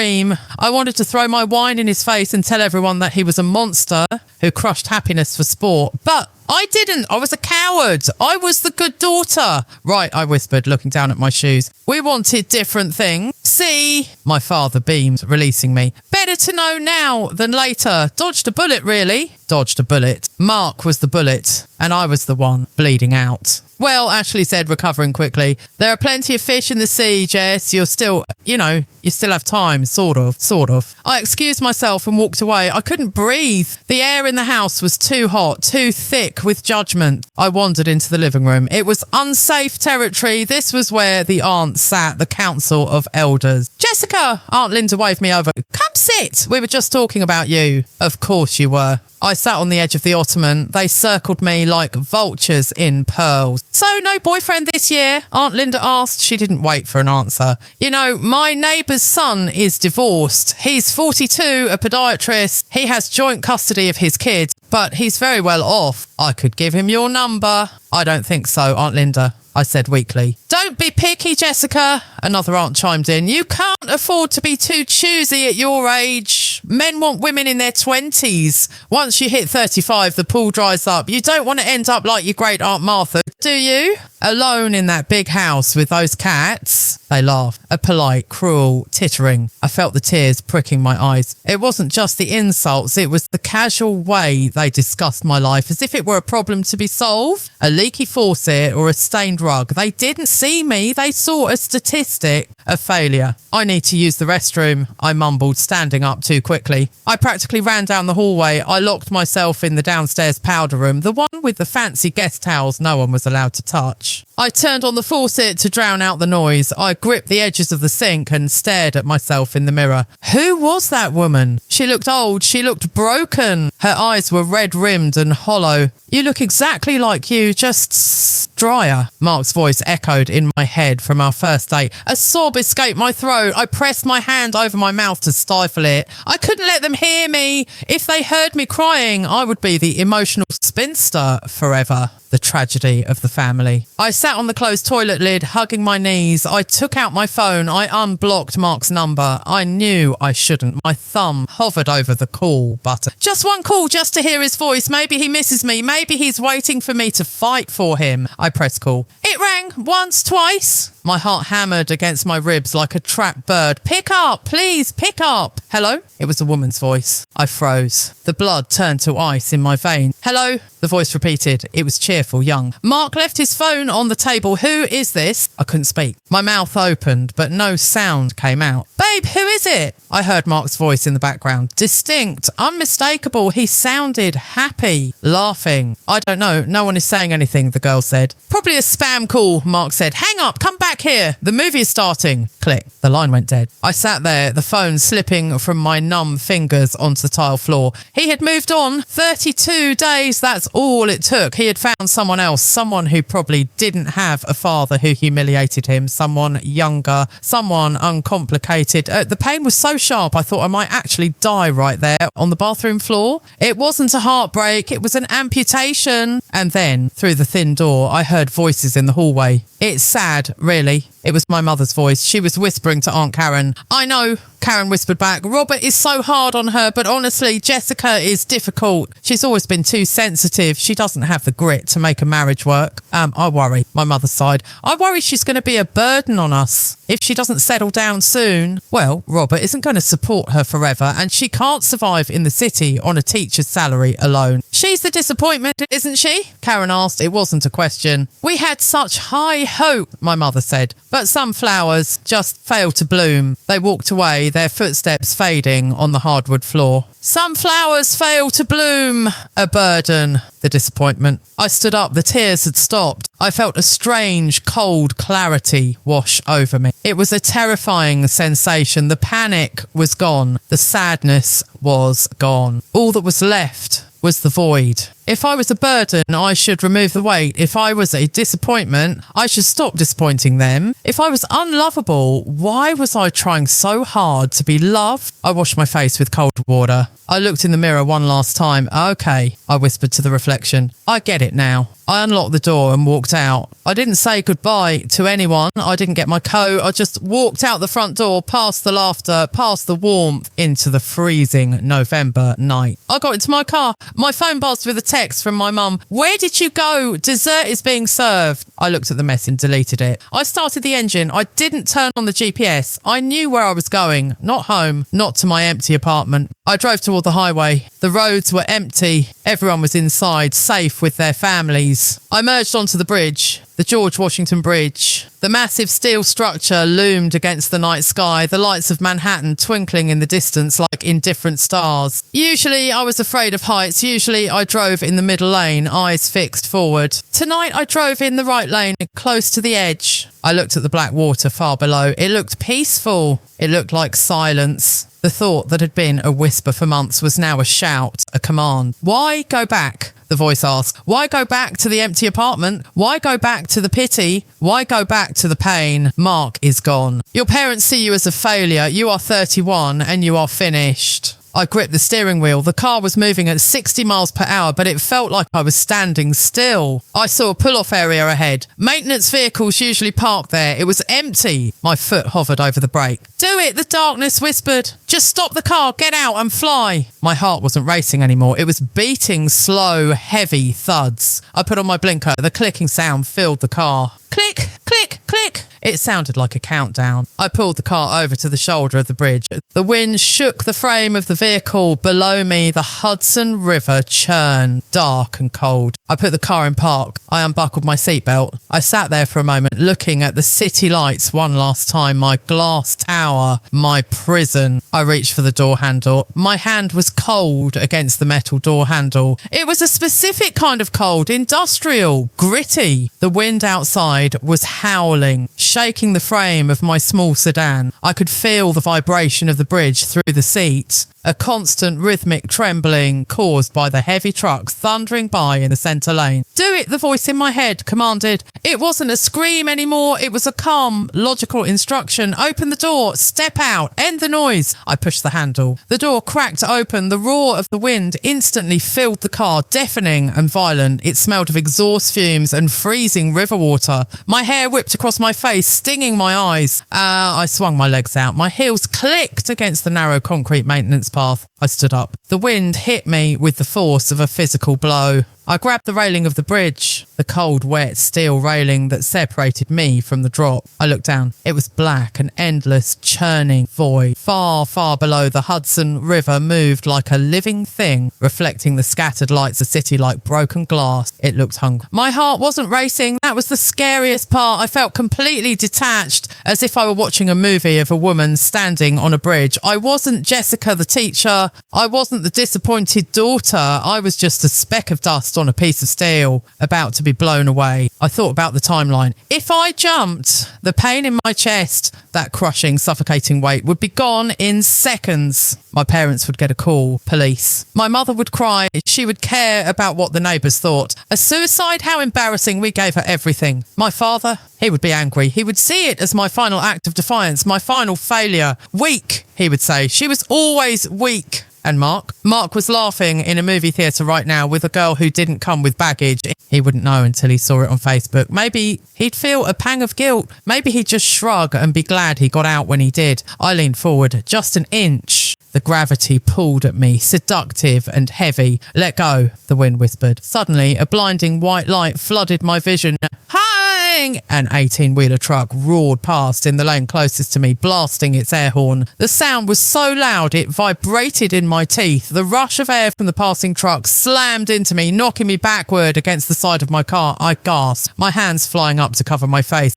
[SPEAKER 1] I wanted to throw my wine in his face and tell everyone that he was a monster who crushed happiness for sport. But I didn't. I was a coward. I was the good daughter. "Right," I whispered, looking down at my shoes. "We wanted different things. See?" My father beamed, releasing me. "Better to know now than later. Dodged a bullet, really." Dodged a bullet. Mark was the bullet, and I was the one bleeding out. "Well," Ashley said, recovering quickly, "there are plenty of fish in the sea, Jess. You're still, you still have time, sort of. I excused myself and walked away. I couldn't breathe. The air in the house was too hot, too thick with judgment. I wandered into the living room. It was unsafe territory. This was where the aunts sat, the council of elders. "Jessica!" Aunt Linda waved me over. "Come sit. We were just talking about you." "Of course you were." I sat on the edge of the ottoman. They circled me like vultures in pearls. "So no boyfriend this year?" Aunt Linda asked. She didn't wait for an answer. "My neighbour's son is divorced. He's 42, a podiatrist. He has joint custody of his kid, but he's very well off. I could give him your number." "I don't think so, Aunt Linda," I said weakly. "Don't be picky, Jessica," another aunt chimed in. "You can't afford to be too choosy at your age. Men want women in their 20s. Once you hit 35, the pool dries up. You don't want to end up like your great Aunt Martha, do you? Alone in that big house with those cats." They laughed, a polite, cruel tittering. I felt the tears pricking my eyes. It wasn't just the insults, it was the casual way they discussed my life as if it were a problem to be solved. A leaky faucet or a stained rug. They didn't see me, they saw a statistic of failure. "I need to use the restroom," I mumbled, standing up too quickly. I practically ran down the hallway. I locked myself in the downstairs powder room, the one with the fancy guest towels no one was allowed to touch. I turned on the faucet to drown out the noise. I gripped the edges of the sink and stared at myself in the mirror. Who was that woman? She looked old. She looked broken. Her eyes were red-rimmed and hollow. "You look exactly like you, just drier." Mark's voice echoed in my head from our first date. A sob escaped my throat. I pressed my hand over my mouth to stifle it. I couldn't let them hear me. If they heard me crying, I would be the emotional spinster forever. The tragedy of the family. I sat on the closed toilet lid, hugging my knees. I took out my phone. I unblocked Mark's number. I knew I shouldn't. My thumb hovered over the call button. Just one call, just to hear his voice. Maybe he misses me. Maybe he's waiting for me to fight for him. I pressed call. It rang once, twice. My heart hammered against my ribs like a trapped bird. "Pick up, please, pick up." "Hello?" It was a woman's voice. I froze. The blood turned to ice in my veins. "Hello?" The voice repeated. It was cheerful, young. "Mark left his phone on the table. Who is this?" I couldn't speak. My mouth opened, but no sound came out. "Babe, who is it?" I heard Mark's voice in the background. Distinct, unmistakable. He sounded happy, laughing. "I don't know. No one is saying anything," the girl said. "Probably a spam call," Mark said. "Hang up. Come back back here. The movie is starting. Click. The line went dead. I sat there, the phone slipping from my numb fingers onto the tile floor. He had moved on. 32 days, that's all it took. He had found someone else, someone who probably didn't have a father who humiliated him, someone younger, someone uncomplicated. The pain was so sharp, I thought I might actually die right there on the bathroom floor. It wasn't a heartbreak, it was an amputation. And then, through the thin door, I heard voices in the hallway. It's sad, really. It was my mother's voice. She was whispering to Aunt Karen. I know, Karen whispered back. Robert is so hard on her, but honestly, Jessica is difficult. She's always been too sensitive. She doesn't have the grit to make a marriage work. I worry, my mother sighed. I worry she's going to be a burden on us. If she doesn't settle down soon, well, Robert isn't going to support her forever, and she can't survive in the city on a teacher's salary alone. She's the disappointment, isn't she? Karen asked. It wasn't a question. We had such high hope, my mother said, but some flowers just failed to bloom. They walked away, their footsteps fading on the hardwood floor. Some flowers fail to bloom. A burden. The disappointment. I stood up. The tears had stopped. I felt a strange, cold clarity wash over me. It was a terrifying sensation. The panic was gone. The sadness was gone. All that was left was the void. If I was a burden, I should remove the weight. If I was a disappointment, I should stop disappointing them. If I was unlovable, why was I trying so hard to be loved? I washed my face with cold water. I looked in the mirror one last time. Okay, I whispered to the reflection. I get it now. I unlocked the door and walked out. I didn't say goodbye to anyone. I didn't get my coat. I just walked out the front door, past the laughter, past the warmth, into the freezing November night. I got into my car. My phone buzzed with a text from my mum. Where did you go? Dessert is being served. I looked at the mess and deleted it. I started the engine. I didn't turn on the GPS. I knew where I was going. Not home. Not to my empty apartment. I drove toward the highway. The roads were empty. Everyone was inside, safe with their families. I merged onto the bridge, the George Washington Bridge. The massive steel structure loomed against the night sky, the lights of Manhattan twinkling in the distance like indifferent stars. Usually I was afraid of heights. Usually I drove in the middle lane, eyes fixed forward. Tonight I drove in the right lane, close to the edge. I looked at the black water far below. It looked peaceful. It looked like silence. The thought that had been a whisper for months was now a shout, a command. Why go back? The voice asked. Why go back to the empty apartment? Why go back to the pity? Why go back to the pain? Mark is gone. Your parents see you as a failure. You are 31 and you are finished. I gripped the steering wheel. The car was moving at 60 miles per hour, but it felt like I was standing still. I saw a pull-off area ahead. Maintenance vehicles usually park there. It was empty. My foot hovered over the brake. Do it, the darkness whispered. Just stop the car, get out and fly. My heart wasn't racing anymore. It was beating slow, heavy thuds. I put on my blinker. The clicking sound filled the car. Click, click, click. It sounded like a countdown. I pulled the car over to the shoulder of the bridge. The wind shook the frame of the vehicle. Below me, the Hudson River churned, dark and cold. I put the car in park. I unbuckled my seatbelt. I sat there for a moment, looking at the city lights one last time. My glass tower, my prison. I reached for the door handle. My hand was cold against the metal door handle. It was a specific kind of cold, industrial, gritty. The wind outside was howling, shaking the frame of my small sedan. I could feel the vibration of the bridge through the seat. A constant rhythmic trembling caused by the heavy trucks thundering by in the centre lane. Do it, the voice in my head commanded. It wasn't a scream anymore. It was a calm, logical instruction. Open the door, step out, end the noise. I pushed the handle. The door cracked open. The roar of the wind instantly filled the car, deafening and violent. It smelled of exhaust fumes and freezing river water. My hair whipped across my face, stinging my eyes. I swung my legs out. My heels clicked against the narrow concrete maintenance path. I stood up. The wind hit me with the force of a physical blow. I grabbed the railing of the bridge, the cold, wet steel railing that separated me from the drop. I looked down. It was black, an endless, churning void. Far, far below, the Hudson River moved like a living thing, reflecting the scattered lights of the city like broken glass. It looked hungry. My heart wasn't racing. That was the scariest part. I felt completely detached, as if I were watching a movie of a woman standing on a bridge. I wasn't Jessica the teacher. I wasn't the disappointed daughter. I was just a speck of dust lost on a piece of steel, about to be blown away. I thought about the timeline. If I jumped, the pain in my chest, that crushing, suffocating weight, would be gone in seconds. My parents would get a call, police. My mother would cry. She would care about what the neighbours thought. A suicide? How embarrassing. We gave her everything. My father, he would be angry. He would see it as my final act of defiance, my final failure. Weak, he would say. She was always weak. And Mark was laughing in a movie theatre right now with a girl who didn't come with baggage. He wouldn't know until he saw it on Facebook. Maybe he'd feel a pang of guilt. Maybe he'd just shrug and be glad he got out when he did. I leaned forward just an inch. The gravity pulled at me, seductive and heavy. Let go, the wind whispered. Suddenly, a blinding white light flooded my vision. Hang! An 18-wheeler truck roared past in the lane closest to me, blasting its air horn. The sound was so loud it vibrated in my teeth. The rush of air from the passing truck slammed into me, knocking me backward against the side of my car. I gasped, my hands flying up to cover my face.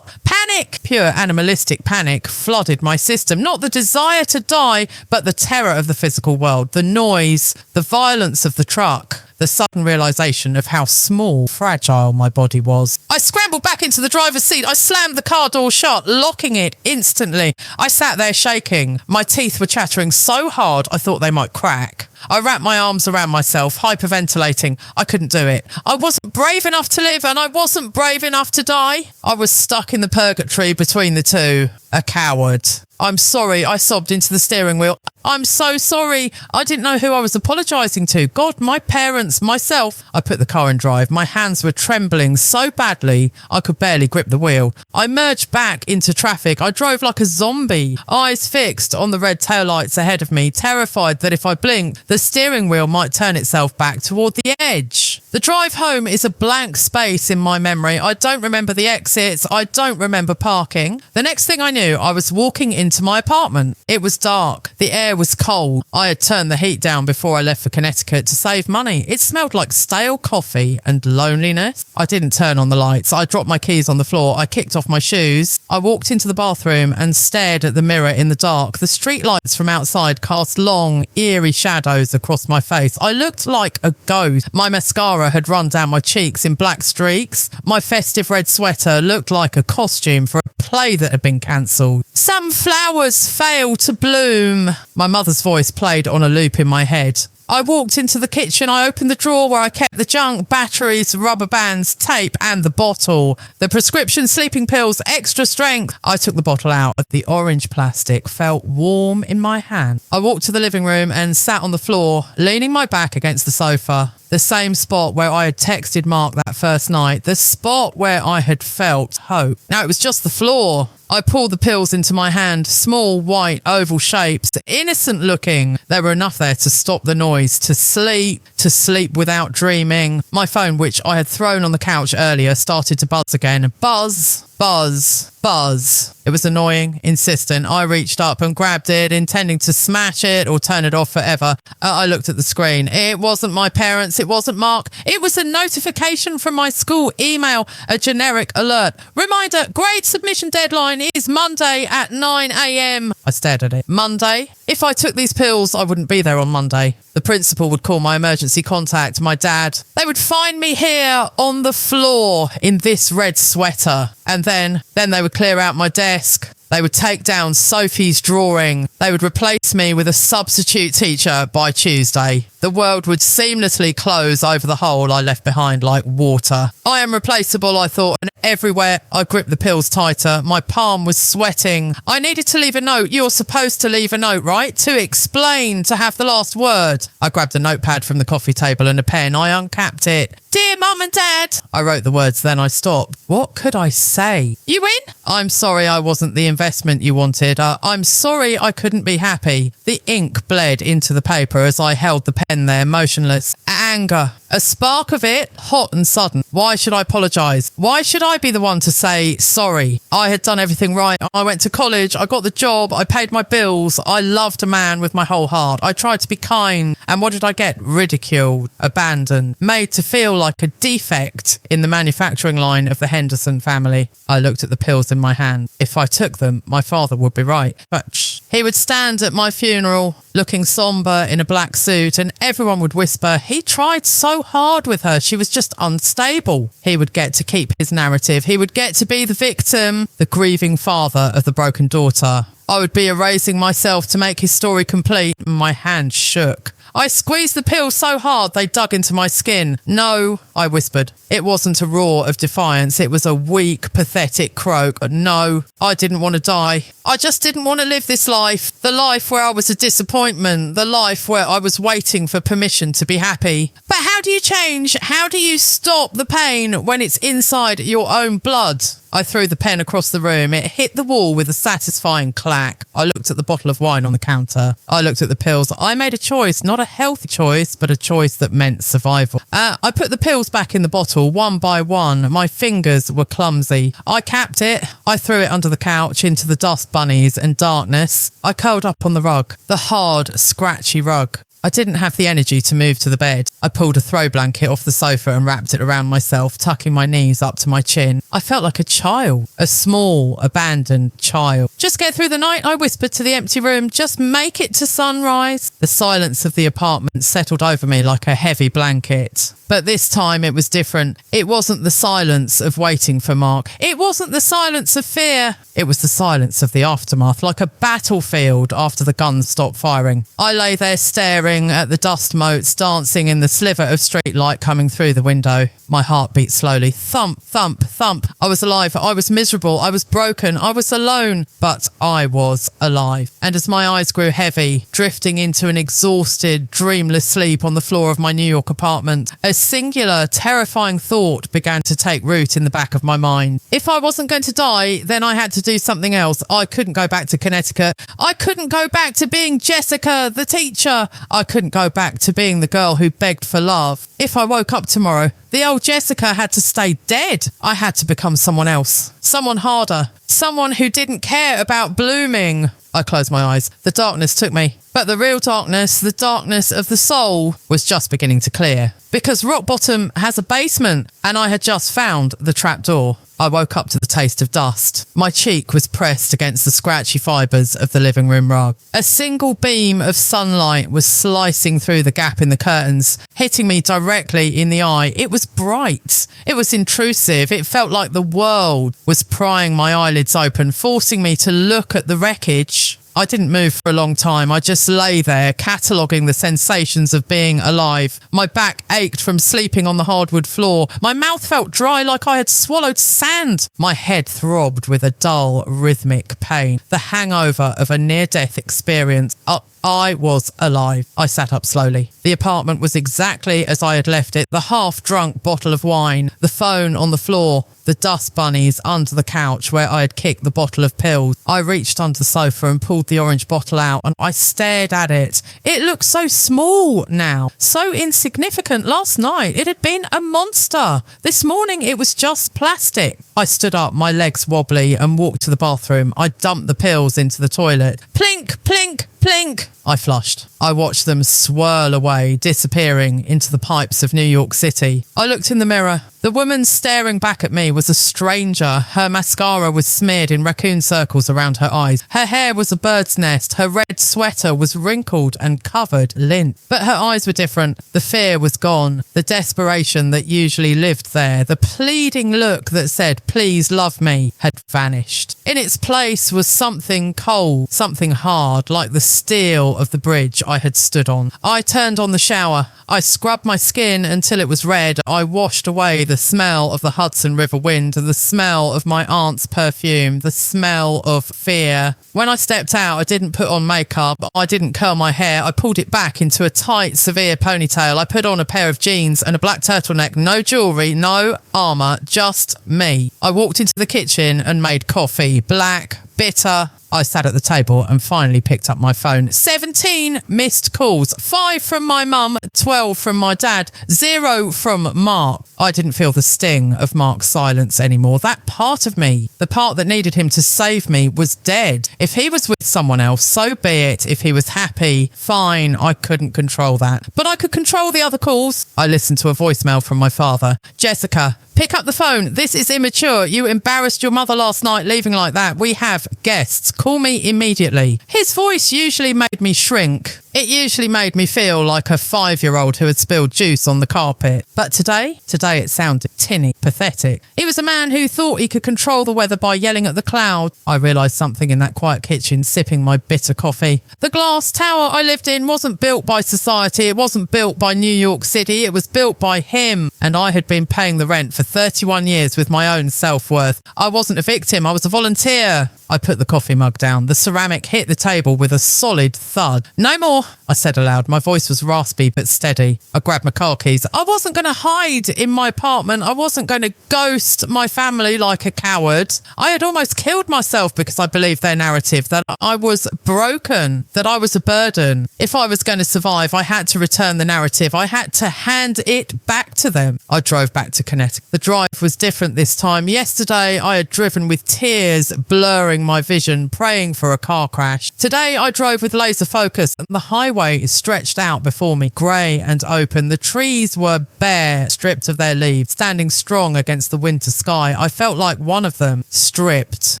[SPEAKER 1] Panic! Pure animalistic panic flooded my system. Not the desire to die, but the terror of the physical world, the noise, the violence of the truck. The sudden realisation of how small, fragile my body was. I scrambled back into the driver's seat. I slammed the car door shut, locking it instantly. I sat there shaking. My teeth were chattering so hard I thought they might crack. I wrapped my arms around myself, hyperventilating. I couldn't do it. I wasn't brave enough to live and I wasn't brave enough to die. I was stuck in the purgatory between the two. A coward. I'm sorry, I sobbed into the steering wheel. I'm so sorry. I didn't know who I was apologising to. God, my parents, myself. I put the car in drive. My hands were trembling so badly I could barely grip the wheel. I merged back into traffic. I drove like a zombie, eyes fixed on the red taillights ahead of me, terrified that if I blinked, the steering wheel might turn itself back toward the edge. The drive home is a blank space in my memory. I don't remember the exits. I don't remember parking. The next thing I knew, I was walking into my apartment. It was dark. The air was cold. I had turned the heat down before I left for Connecticut to save money. It smelled like stale coffee and loneliness. I didn't turn on the lights. I dropped my keys on the floor. I kicked off my shoes. I walked into the bathroom and stared at the mirror in the dark. The street lights from outside cast long, eerie shadows across my face. I looked like a ghost. My mascara had run down my cheeks in black streaks. My festive red sweater looked like a costume for a play that had been cancelled. Some flowers fail to bloom. My mother's voice played on a loop in my head. I walked into the kitchen. I opened the drawer where I kept the junk, batteries, rubber bands, tape and the bottle. The prescription sleeping pills, extra strength. I took the bottle out. The orange plastic felt warm in my hand. I walked to the living room and sat on the floor, leaning my back against the sofa. The same spot where I had texted Mark that first night. The spot where I had felt hope. Now it was just the floor. I pulled the pills into my hand, small, white, oval shapes, innocent looking. There were enough there to stop the noise, to sleep without dreaming. My phone, which I had thrown on the couch earlier, started to buzz again. Buzz, buzz, buzz. It was annoying, insistent. I reached up and grabbed it, intending to smash it or turn it off forever. I looked at the screen. It wasn't my parents. It wasn't Mark. It was a notification from my school email, a generic alert. Reminder, grade submission deadline is Monday at 9 a.m. I stared at it. Monday? If I took these pills, I wouldn't be there on Monday. The principal would call my emergency contact, my dad. They would find me here on the floor in this red sweater. And then they would clear out my desk. They would take down Sophie's drawing. They would replace me with a substitute teacher by Tuesday. The world would seamlessly close over the hole I left behind like water. I am replaceable, I thought, and everywhere I gripped the pills tighter. My palm was sweating. I needed to leave a note. You're supposed to leave a note, right? To explain, to have the last word. I grabbed a notepad from the coffee table and a pen. I uncapped it. Dear Mum and Dad. I wrote the words, then I stopped. What could I say? You win? I'm sorry I wasn't the investment you wanted. I'm sorry I couldn't be happy. The ink bled into the paper as I held the pen there, motionless. Anger. A spark of it, hot and sudden. Why should I apologise? Why should I be the one to say sorry? I had done everything right. I went to college. I got the job. I paid my bills. I loved a man with my whole heart. I tried to be kind. And what did I get? Ridiculed, abandoned, made to feel like a defect in the manufacturing line of the Henderson family. I looked at the pills in my hand. If I took them, my father would be right. But shh. He would stand at my funeral looking sombre in a black suit, and everyone would whisper, he tried so hard with her, she was just unstable. He would get to keep his narrative. He would get to be the victim, the grieving father of the broken daughter. I would be erasing myself to make his story complete, and my hand shook. I squeezed the pills so hard they dug into my skin. No, I whispered. It wasn't a roar of defiance. It was a weak, pathetic croak. No, I didn't want to die. I just didn't want to live this life. The life where I was a disappointment. The life where I was waiting for permission to be happy. But how do you change? How do you stop the pain when it's inside your own blood? I threw the pen across the room. It hit the wall with a satisfying clack. I looked at the bottle of wine on the counter. I looked at the pills. I made a choice, not a healthy choice, but a choice that meant survival. I put the pills back in the bottle one by one. My fingers were clumsy. I capped it. I threw it under the couch into the dust bunnies and darkness. I curled up on the rug, the hard, scratchy rug. I didn't have the energy to move to the bed. I pulled a throw blanket off the sofa and wrapped it around myself, tucking my knees up to my chin. I felt like a child, a small, abandoned child. Just get through the night, I whispered to the empty room. Just make it to sunrise. The silence of the apartment settled over me like a heavy blanket. But this time it was different. It wasn't the silence of waiting for Mark. It wasn't the silence of fear. It was the silence of the aftermath, like a battlefield after the guns stopped firing. I lay there staring at the dust motes dancing in the sliver of street light coming through the window. My heart beat slowly. Thump, thump, thump. I was alive. I was miserable. I was broken. I was alone. But I was alive. And as my eyes grew heavy, drifting into an exhausted, dreamless sleep on the floor of my New York apartment, a singular, terrifying thought began to take root in the back of my mind. If I wasn't going to die, then I had to do something else. I couldn't go back to Connecticut. I couldn't go back to being Jessica, the teacher. I couldn't go back to being the girl who begged for love. If I woke up tomorrow, the old Jessica had to stay dead. I had to become someone else, someone harder, someone who didn't care about blooming. I closed my eyes. The darkness took me. But the real darkness, the darkness of the soul, was just beginning to clear. Because rock bottom has a basement, and I had just found the trapdoor. I woke up to the taste of dust. My cheek was pressed against the scratchy fibres of the living room rug. A single beam of sunlight was slicing through the gap in the curtains, hitting me directly in the eye. It was bright. It was intrusive. It felt like the world was prying my eyelids open, forcing me to look at the wreckage. I didn't move for a long time. I just lay there, cataloguing the sensations of being alive. My back ached from sleeping on the hardwood floor. My mouth felt dry like I had swallowed sand. My head throbbed with a dull, rhythmic pain. The hangover of a near-death experience. I was alive. I sat up slowly. The apartment was exactly as I had left it. The half-drunk bottle of wine, the phone on the floor, the dust bunnies under the couch where I had kicked the bottle of pills. I reached under the sofa and pulled the orange bottle out, and I stared at it. It looked so small now, so insignificant. Last night it had been a monster. This morning it was just plastic. I stood up, my legs wobbly, and walked to the bathroom. I dumped the pills into the toilet. Plink, plink, plink. I flushed. I watched them swirl away, disappearing into the pipes of New York City. I looked in the mirror. The woman staring back at me was a stranger. Her mascara was smeared in raccoon circles around her eyes. Her hair was a bird's nest. Her red sweater was wrinkled and covered lint. But her eyes were different. The fear was gone. The desperation that usually lived there, the pleading look that said, "Please love me," had vanished. In its place was something cold, something hard, like the steel of the bridge I had stood on. I turned on the shower. I scrubbed my skin until it was red. I washed away the smell of the Hudson River wind, the smell of my aunt's perfume, the smell of fear. When I stepped out, I didn't put on makeup. I didn't curl my hair. I pulled it back into a tight, severe ponytail. I put on a pair of jeans and a black turtleneck. No jewellery, no armour, just me. I walked into the kitchen and made coffee. Black, bitter. I sat at the table and finally picked up my phone. 17 missed calls. 5 from my mum, 12 from my dad, 0 from Mark. I didn't feel the sting of Mark's silence anymore. That part of me, the part that needed him to save me, was dead. If he was with someone else, so be it. If he was happy, fine. I couldn't control that. But I could control the other calls. I listened to a voicemail from my father. "Jessica, Pick up the phone. This is immature. You embarrassed your mother last night leaving like that. We have guests. Call me immediately. His voice usually made me shrink. It usually made me feel like a 5-year-old who had spilled juice on the carpet. But today it sounded tinny, pathetic. He was a man who thought he could control the weather by yelling at the clouds. I realised something in that quiet kitchen, sipping my bitter coffee. The glass tower I lived in wasn't built by society. It wasn't built by New York City. It was built by him. And I had been paying the rent for 31 years with my own self-worth. I wasn't a victim. I was a volunteer. I put the coffee mug down. The ceramic hit the table with a solid thud. No more, I said aloud. My voice was raspy but steady. I grabbed my car keys. I wasn't going to hide in my apartment. I wasn't going to ghost my family like a coward. I had almost killed myself because I believed their narrative, that I was broken, that I was a burden. If I was going to survive, I had to return the narrative. I had to hand it back to them. I drove back to Connecticut. The drive was different this time. Yesterday, I had driven with tears blurring my vision, praying for a car crash. Today, I drove with laser focus and the highway stretched out before me, grey and open. The trees were bare, stripped of their leaves, standing strong against the winter sky. I felt like one of them, stripped,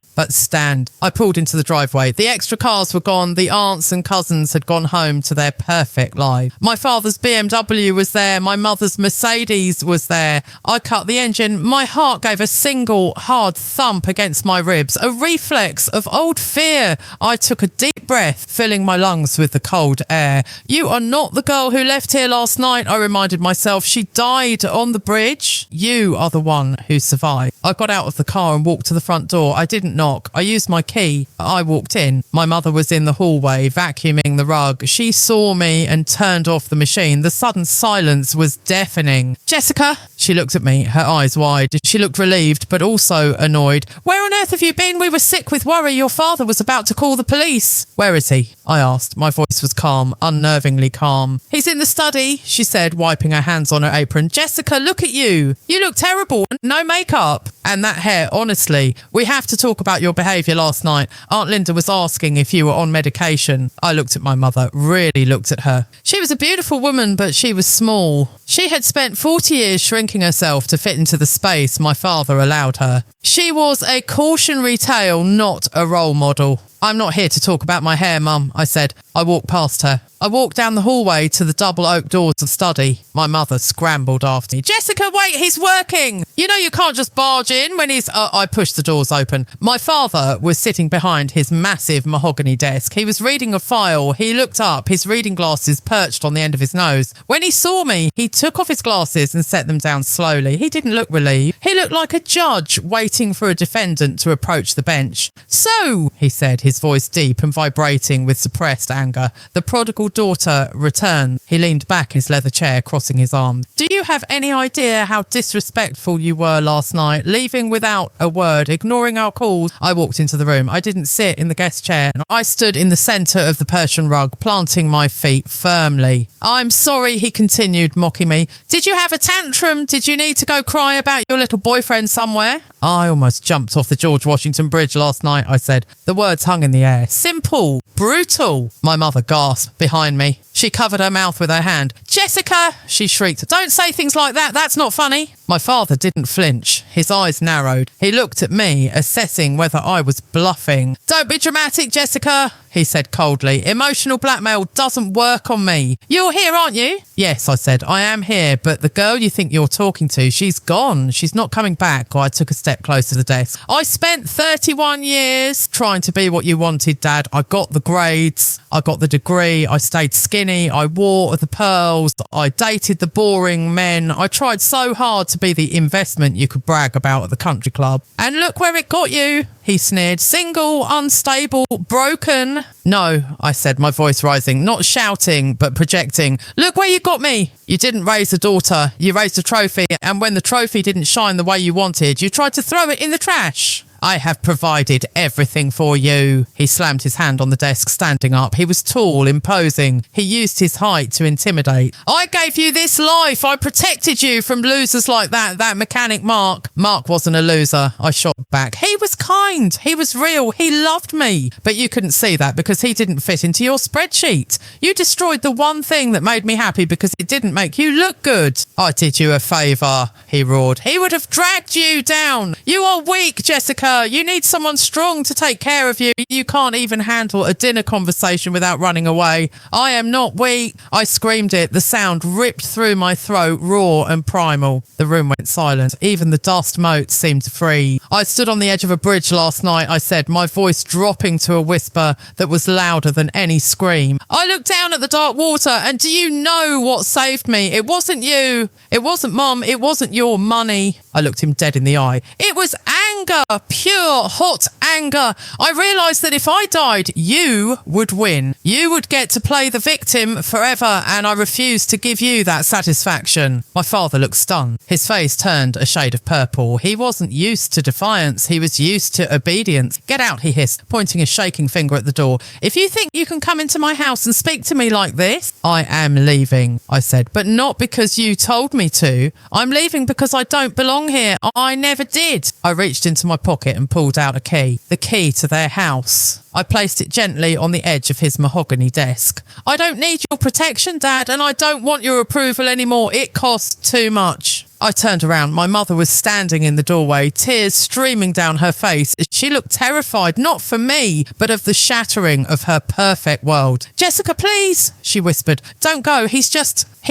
[SPEAKER 1] but stand. I pulled into the driveway. The extra cars were gone. The aunts and cousins had gone home to their perfect life. My father's BMW was there. My mother's Mercedes was there. I cut the engine. My heart gave a single hard thump against my ribs, a reflex of old fear. I took a deep breath, filling my lungs with the cold air. You are not the girl who left here last night, I reminded myself. She died on the bridge. You are the one who survived. I got out of the car and walked to the front door. I didn't knock. I used my key. I walked in. My mother was in the hallway, vacuuming the rug. She saw me and turned off the machine. The sudden silence was deafening. Jessica! She looked at me, her eyes wide. She looked relieved, but also annoyed. Where on earth have you been? We were sick with worry. Your father was about to call the police. Where is he? I asked. My voice was calm, unnervingly calm. He's in the study, she said, wiping her hands on her apron. Jessica, look at you. You look terrible. No makeup. And that hair, honestly. We have to talk about your behaviour last night. Aunt Linda was asking if you were on medication. I looked at my mother, really looked at her. She was a beautiful woman, but she was small. She had spent 40 years shrinking herself to fit into the space my father allowed her. She was a cautionary tale, not a role model. I'm not here to talk about my hair, Mum, I said. I walked past her. I walked down the hallway to the double oak doors of the study. My mother scrambled after me. Jessica, wait, he's working. You know you can't just barge in when he's... I pushed the doors open. My father was sitting behind his massive mahogany desk. He was reading a file. He looked up, his reading glasses perched on the end of his nose. When he saw me, he took off his glasses and set them down slowly. He didn't look relieved. He looked like a judge waiting for a defendant to approach the bench. So, he said, his voice deep and vibrating with suppressed anger. The prodigal daughter returned. He leaned back in his leather chair, crossing his arms. Do you have any idea how disrespectful you were last night, leaving without a word, ignoring our calls? I walked into the room. I didn't sit in the guest chair. I stood in the centre of the Persian rug, planting my feet firmly. I'm sorry, he continued, mocking me. Did you have a tantrum? Did you need to go cry about your little boyfriend somewhere? I almost jumped off the George Washington Bridge last night, I said. The words hung in the air. Simple. Brutal. My mother gasped behind me. She covered her mouth with her hand. Jessica, she shrieked. Don't say things like that. That's not funny. My father didn't flinch. His eyes narrowed. He looked at me, assessing whether I was bluffing. Don't be dramatic, Jessica, he said coldly. Emotional blackmail doesn't work on me. You're here, aren't you? Yes, I said. I am here, but the girl you think you're talking to, she's gone. She's not coming back. I took a step closer to the desk. I spent 31 years trying to be what you wanted, Dad. I got the grades. I got the degree. I stayed skinny. I wore the pearls. I dated the boring men. I tried so hard to be the investment you could brag about at the country club. And look where it got you, he sneered. Single, unstable, broken. No, I said, my voice rising, not shouting, but projecting. Look where you got me. You didn't raise a daughter. You raised a trophy. And when the trophy didn't shine the way you wanted, you tried to throw it in the trash. I have provided everything for you. He slammed his hand on the desk, standing up. He was tall, imposing. He used his height to intimidate. I gave you this life. I protected you from losers like that mechanic Mark. Mark wasn't a loser, I shot back. He was kind. He was real. He loved me. But you couldn't see that because he didn't fit into your spreadsheet. You destroyed the one thing that made me happy because it didn't make you look good. I did you a favour, he roared. He would have dragged you down. You are weak, Jessica. You need someone strong to take care of you. You can't even handle a dinner conversation without running away. I am not weak. I screamed it. The sound ripped through my throat, raw and primal. The room went silent. Even the dust motes seemed free. I stood on the edge of a bridge last night, I said, my voice dropping to a whisper that was louder than any scream. I looked down at the dark water, and do you know what saved me? It wasn't you. It wasn't Mum. It wasn't your money. I looked him dead in the eye. It was anger, pure, hot anger. I realised that if I died, you would win. You would get to play the victim forever, and I refused to give you that satisfaction. My father looked stunned. His face turned a shade of purple. He wasn't used to defiance. He was used to obedience. Get out, he hissed, pointing a shaking finger at the door. If you think you can come into my house and speak to me like this, I am leaving, I said, but not because you told me to. I'm leaving because I don't belong here. I never did. I reached into my pocket and pulled out a key. The key to their house. I placed it gently on the edge of his mahogany desk. I don't need your protection, Dad, and I don't want your approval anymore. It costs too much. I turned around. My mother was standing in the doorway, tears streaming down her face. She looked terrified, not for me, but of the shattering of her perfect world. Jessica, please, she whispered. Don't go. He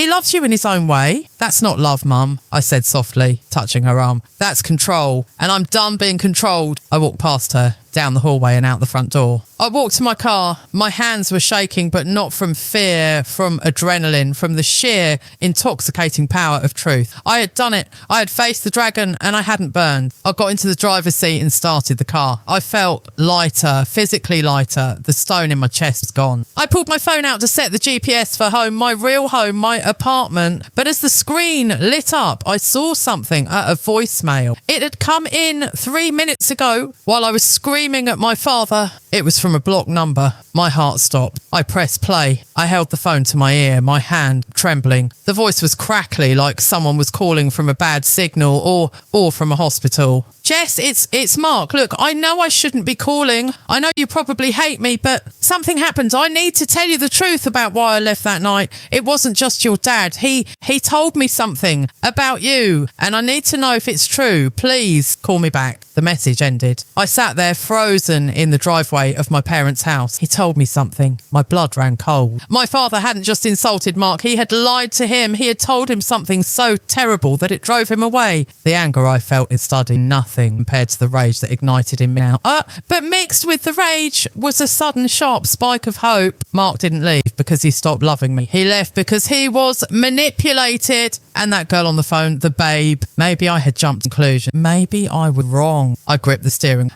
[SPEAKER 1] loves you in his own way. That's not love, Mum, I said softly, touching her arm. That's control, and I'm done being controlled. I walked past her, down the hallway and out the front door. I walked to my car. My hands were shaking, but not from fear, from adrenaline, from the sheer, intoxicating power of truth. I had done it. I had faced the dragon and I hadn't burned. I got into the driver's seat and started the car. I felt lighter, physically lighter. The stone in my chest was gone. I pulled my phone out to set the GPS for home, my real home, my apartment. But as the screen lit up, I saw something, a voicemail. It had come in 3 minutes ago while I was screaming at my father. It was from a blocked number. My heart stopped. I pressed play. I held the phone to my ear, my hand trembling. The voice was crackly, like someone was calling from a bad signal or from a hospital. Jess, it's Mark. Look, I know I shouldn't be calling. I know you probably hate me, but something happened. I need to tell you the truth about why I left that night. It wasn't just your dad. He told me something about you, and I need to know if it's true. Please call me back. The message ended. I sat there frozen in the driveway of my parents' house. He told me something. My blood ran cold. My father hadn't just insulted Mark. He had lied to him. He had told him something so terrible that it drove him away. The anger I felt in studying nothing compared to the rage that ignited in me now. But mixed with the rage was a sudden sharp spike of hope. Mark didn't leave because he stopped loving me. He left because he was manipulated. And that girl on the phone, the babe, maybe I had jumped to conclusion. Maybe I was wrong. I gripped the steering.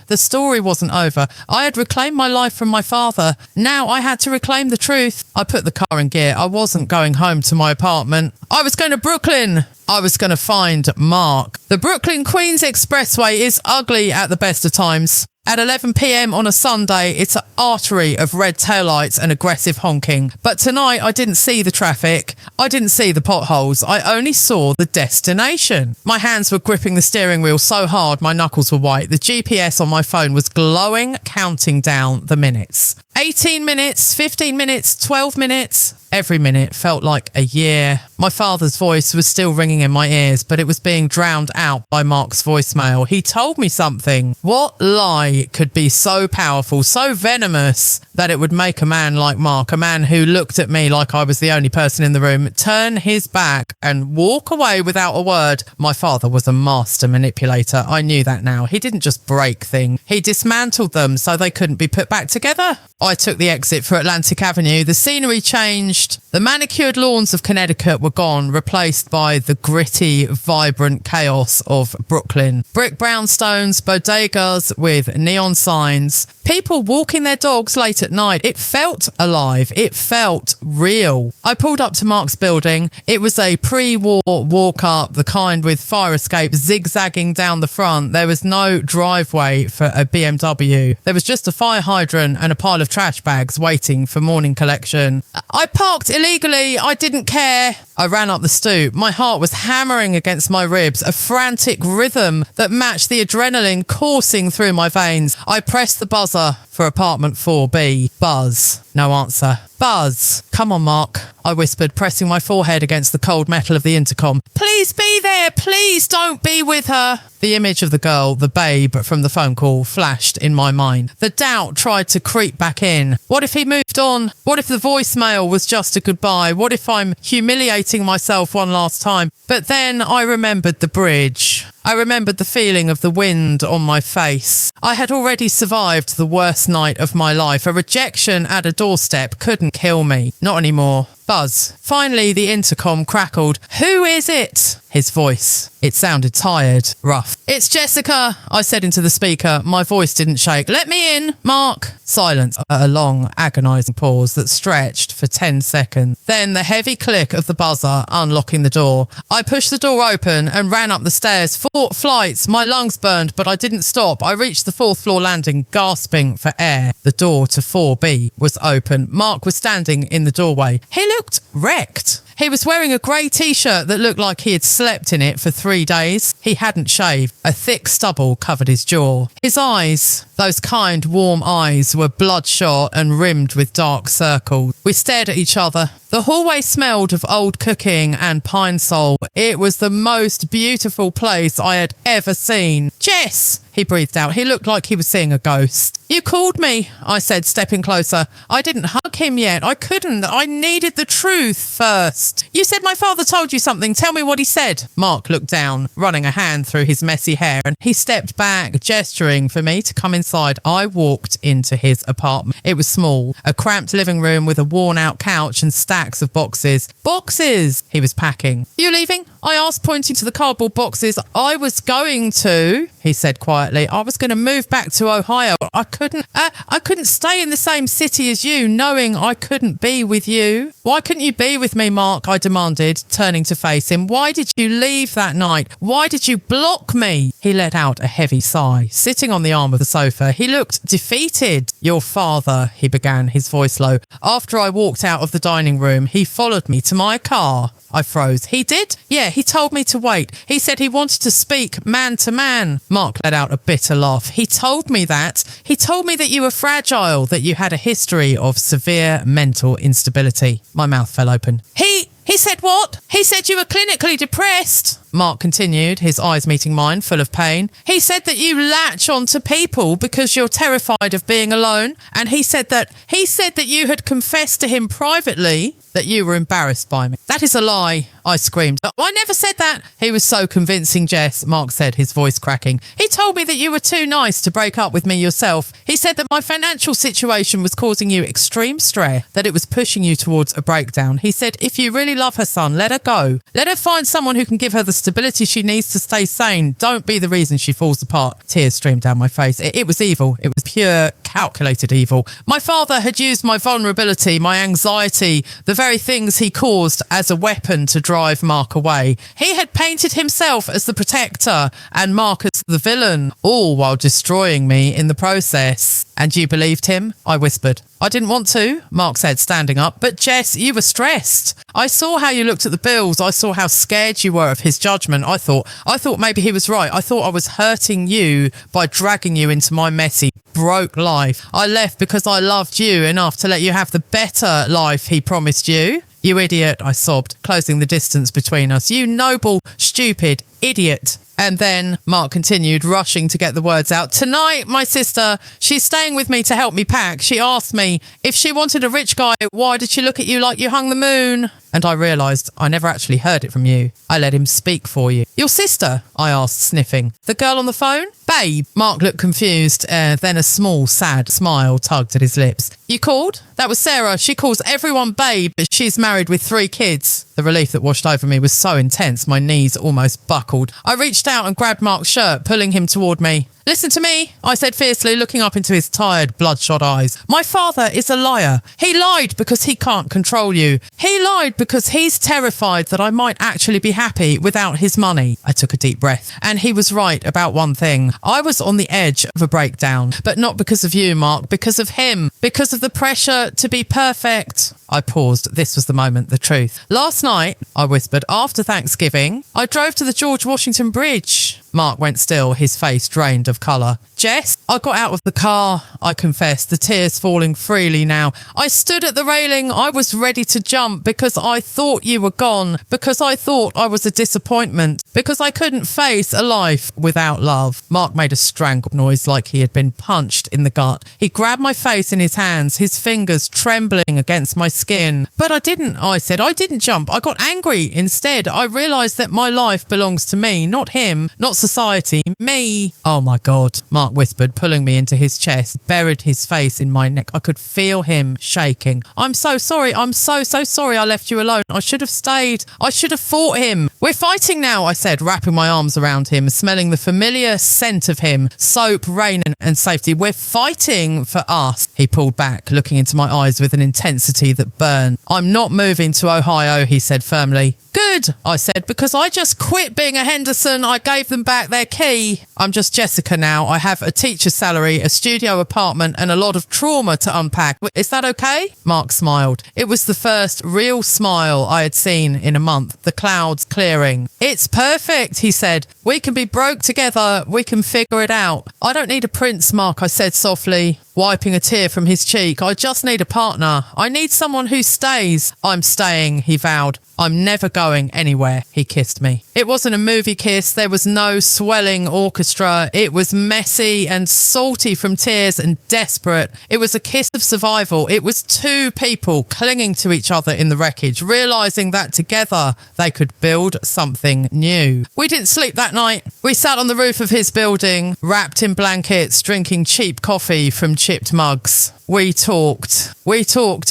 [SPEAKER 1] The story wasn't over. I had reclaimed my life from my father. Now I had to reclaim the truth. I put the car in gear. I wasn't going home to my apartment. I was going to Brooklyn. I was going to find Mark. The Brooklyn Queens Expressway is ugly at the best of times. At 11 p.m. on a Sunday, it's an artery of red taillights and aggressive honking. But tonight, I didn't see the traffic. I didn't see the potholes. I only saw the destination. My hands were gripping the steering wheel so hard my knuckles were white. The GPS on my phone was glowing, counting down the minutes. 18 minutes, 15 minutes, 12 minutes. Every minute felt like a year. My father's voice was still ringing in my ears, but it was being drowned out by Mark's voicemail. He told me something. What lie could be so powerful, so venomous, that it would make a man like Mark, a man who looked at me like I was the only person in the room, turn his back and walk away without a word? My father was a master manipulator. I knew that now. He didn't just break things. He dismantled them so they couldn't be put back together. I took the exit for Atlantic Avenue. The scenery changed. The manicured lawns of Connecticut were were gone, replaced by the gritty, vibrant chaos of Brooklyn. Brick brownstones, bodegas with neon signs, people walking their dogs late at night. It felt alive. It felt real. I pulled up to Mark's building. It was a pre-war walk-up, the kind with fire escape zigzagging down the front. There was no driveway for a BMW. There was just a fire hydrant and a pile of trash bags waiting for morning collection. I parked illegally. I didn't care. I ran up the stoop. My heart was hammering against my ribs, a frantic rhythm that matched the adrenaline coursing through my veins. I pressed the buzzer for apartment 4B. Buzz. No answer. Buzz. Come on, Mark, I whispered, pressing my forehead against the cold metal of the intercom. Please be there. Please don't be with her. The image of the girl, the babe from the phone call, flashed in my mind. The doubt tried to creep back in. What if he moved on? What if the voicemail was just a goodbye? What if I'm humiliating myself one last time? But then I remembered the bridge. I remembered the feeling of the wind on my face. I had already survived the worst night of my life. A rejection at a doorstep couldn't kill me. Not anymore. Buzz. Finally, the intercom crackled. Who is it? His voice. It sounded tired, rough. It's Jessica, I said into the speaker. My voice didn't shake. Let me in, Mark. Silence. A long, agonising pause that stretched for 10 seconds. Then the heavy click of the buzzer unlocking the door. I pushed the door open and ran up the stairs. 4 flights. My lungs burned, but I didn't stop. I reached the 4th floor landing, gasping for air. The door to 4B was open. Mark was standing in the doorway. He looked wrecked. He was wearing a grey t-shirt that looked like he had slept in it for 3 days. He hadn't shaved. A thick stubble covered his jaw. His eyes, those kind, warm eyes, were bloodshot and rimmed with dark circles. We stared at each other. The hallway smelled of old cooking and pine sol. It was the most beautiful place I had ever seen. Jess, he breathed out. He looked like he was seeing a ghost. You called me, I said, stepping closer. I didn't hug him yet. I couldn't. I needed the truth first. You said my father told you something. Tell me what he said. Mark looked down, running a hand through his messy hair, and he stepped back, gesturing for me to come inside. I walked into his apartment. It was small, a cramped living room with a worn-out couch and stacks of boxes. Boxes! He was packing. You leaving? I asked, pointing to the cardboard boxes. I was going to, he said quietly. I was going to move back to Ohio. I couldn't stay in the same city as you, knowing I couldn't be with you. Why couldn't you be with me, Mark? I demanded, turning to face him. Why did you leave that night? Why did you block me? He let out a heavy sigh. Sitting on the arm of the sofa, he looked defeated. Your father, he began, his voice low. After I walked out of the dining room, he followed me to my car. I froze. He did? Yeah, he told me to wait. He said he wanted to speak man to man. Mark let out a bitter laugh. He told me that. He told me that you were fragile, that you had a history of severe mental instability. My mouth fell open. He said what? He said you were clinically depressed. Mark continued, his eyes meeting mine, full of pain. He said that you latch onto people because you're terrified of being alone. And he said that you had confessed to him privately that you were embarrassed by me. That is a lie, I screamed. I never said that. He was so convincing, Jess, Mark said, his voice cracking. He told me that you were too nice to break up with me yourself. He said that my financial situation was causing you extreme stress, that it was pushing you towards a breakdown. He said, if you really love her son, let her go. Let her find someone who can give her the stability she needs to stay sane. Don't be the reason she falls apart. Tears streamed down my face. It was evil. It was pure, calculated evil. My father had used my vulnerability, my anxiety, the very things he caused as a weapon to drive Mark away. He had painted himself as the protector and Mark as the villain, all while destroying me in the process. And you believed him? I whispered. I didn't want to, Mark said, standing up. But Jess, you were stressed. I saw how you looked at the bills. I saw how scared you were of his judgment. I thought maybe he was right. I thought I was hurting you by dragging you into my messy, broke life. I left because I loved you enough to let you have the better life he promised you. You idiot, I sobbed, closing the distance between us. You noble, stupid idiot. And then Mark continued, rushing to get the words out. Tonight, my sister, she's staying with me to help me pack. She asked me if she wanted a rich guy, why did she look at you like you hung the moon? And I realised I never actually heard it from you. I let him speak for you. Your sister? I asked, sniffing. The girl on the phone? Babe. Mark looked confused, then a small, sad smile tugged at his lips. You called? That was Sarah. She calls everyone babe, but she's married with 3 kids. The relief that washed over me was so intense, my knees almost buckled. I reached out and grabbed Mark's shirt, pulling him toward me. Listen to me, I said fiercely, looking up into his tired, bloodshot eyes. My father is a liar. He lied because he can't control you. He lied because he's terrified that I might actually be happy without his money. I took a deep breath, and he was right about one thing. I was on the edge of a breakdown, but not because of you, Mark, because of him, because of the pressure to be perfect. I paused. This was the moment, the truth. Last night, I whispered, after Thanksgiving, I drove to the George Washington Bridge. Mark went still, his face drained of colour. Jess, I got out of the car, I confessed, the tears falling freely now. I stood at the railing. I was ready to jump because I thought you were gone, because I thought I was a disappointment, because I couldn't face a life without love. Mark made a strangled noise like he had been punched in the gut. He grabbed my face in his hands, his fingers trembling against my skin. But I didn't, I said. I didn't jump. I got angry instead. I realised that my life belongs to me, not him, not society, me. Oh my God, Mark whispered, pulling me into his chest, buried his face in my neck. I could feel him shaking. I'm so sorry. I'm so sorry I left you alone. I should have stayed. I should have fought him. We're fighting now, I said, wrapping my arms around him, smelling the familiar scent of him, soap, rain and safety. We're fighting for us. He pulled back, looking into my eyes with an intensity that burned. I'm not moving to Ohio, he said firmly. Good, I said, because I just quit being a Henderson. I gave them back their key. I'm just Jessica now. I have a teacher's salary, a studio apartment, and a lot of trauma to unpack. Is that okay? Mark smiled. It was the first real smile I had seen in a month, the clouds clearing. It's perfect, he said. We can be broke together. We can figure it out. I don't need a prince, Mark, I said softly, wiping a tear from his cheek. I just need a partner. I need someone who stays. I'm staying, he vowed. I'm never going anywhere, he kissed me. It wasn't a movie kiss. There was no swelling orchestra. It was messy and salty from tears and desperate. It was a kiss of survival. It was 2 people clinging to each other in the wreckage, realising that together they could build something new. We didn't sleep that night. We sat on the roof of his building, wrapped in blankets, drinking cheap coffee from chipped mugs. We talked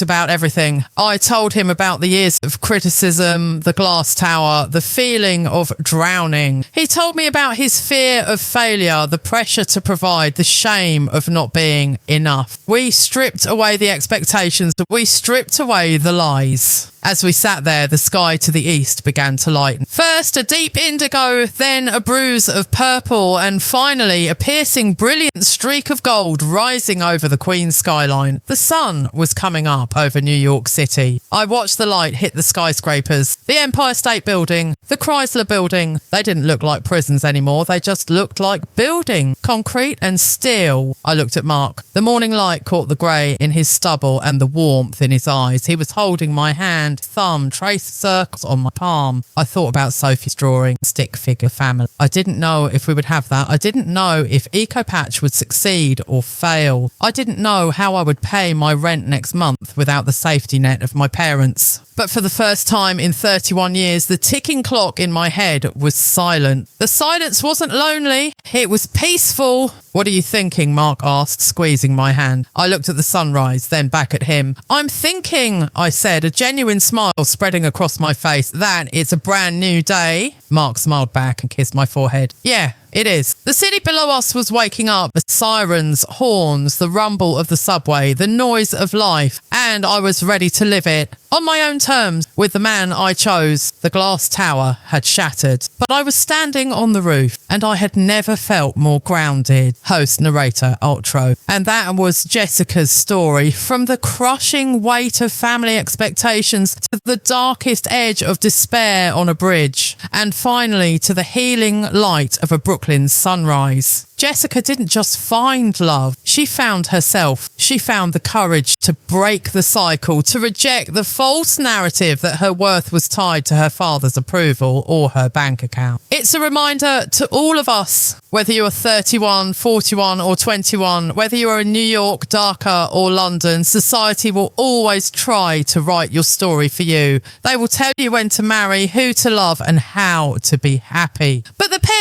[SPEAKER 1] about everything. I told him about the years of criticism, the glass tower, the feeling of drowning. He told me about his fear of failure, the pressure to provide, the shame of not being enough. We stripped away the expectations. We stripped away the lies. As we sat there, the sky to the east began to lighten. First a deep indigo, then a bruise of purple, and finally a piercing, brilliant streak of gold rising over the Queen's skyline. The sun was coming up over New York City. I watched the light hit the skyscrapers, the Empire State Building, the Chrysler Building. They didn't look like prisons anymore. They just looked like building, concrete and steel. I looked at Mark. The morning light caught the grey in his stubble and the warmth in his eyes. He was holding my hand, thumb, traced circles on my palm. I thought about Sophie's drawing, stick figure family. I didn't know if we would have that. I didn't know if EcoPatch would succeed or fail. I didn't know how I would pay my rent next month without the safety net of my parents. But for the first time in 31 years, the ticking clock in my head was silent. The silence wasn't lonely. It was peaceful. What are you thinking? Mark asked, squeezing my hand. I looked at the sunrise, then back at him. I'm thinking, I said, a genuine smile spreading across my face, that it's a brand new day. Mark smiled back and kissed my forehead. Yeah, it is. The city below us was waking up. The sirens, horns, the rumble of the subway, the noise of life. And I was ready to live it. On my own terms, with the man I chose. The glass tower had shattered, but I was standing on the roof, and I had never felt more grounded. Host, narrator, outro. And that was Jessica's story, from the crushing weight of family expectations to the darkest edge of despair on a bridge, and finally to the healing light of a Brooklyn sunrise. Jessica didn't just find love, she found herself. She found the courage to break the cycle, to reject the false narrative that her worth was tied to her father's approval or her bank account. It's a reminder to all of us, whether you are 31, 41 or 21, whether you are in New York, Dhaka or London, society will always try to write your story for you. They will tell you when to marry, who to love and how to be happy. But the pen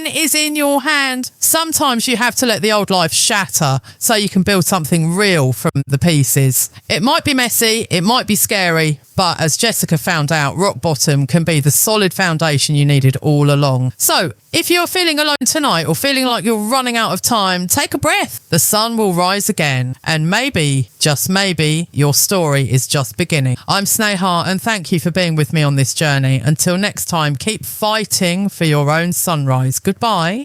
[SPEAKER 1] is in your hand. Sometimes you have to let the old life shatter so you can build something real from the pieces. It might be messy, it might be scary, but as Jessica found out, rock bottom can be the solid foundation you needed all along. So, if you're feeling alone tonight or feeling like you're running out of time, take a breath. The sun will rise again. And maybe, just maybe, your story is just beginning. I'm Sneha and thank you for being with me on this journey. Until next time, keep fighting for your own sunrise. Goodbye.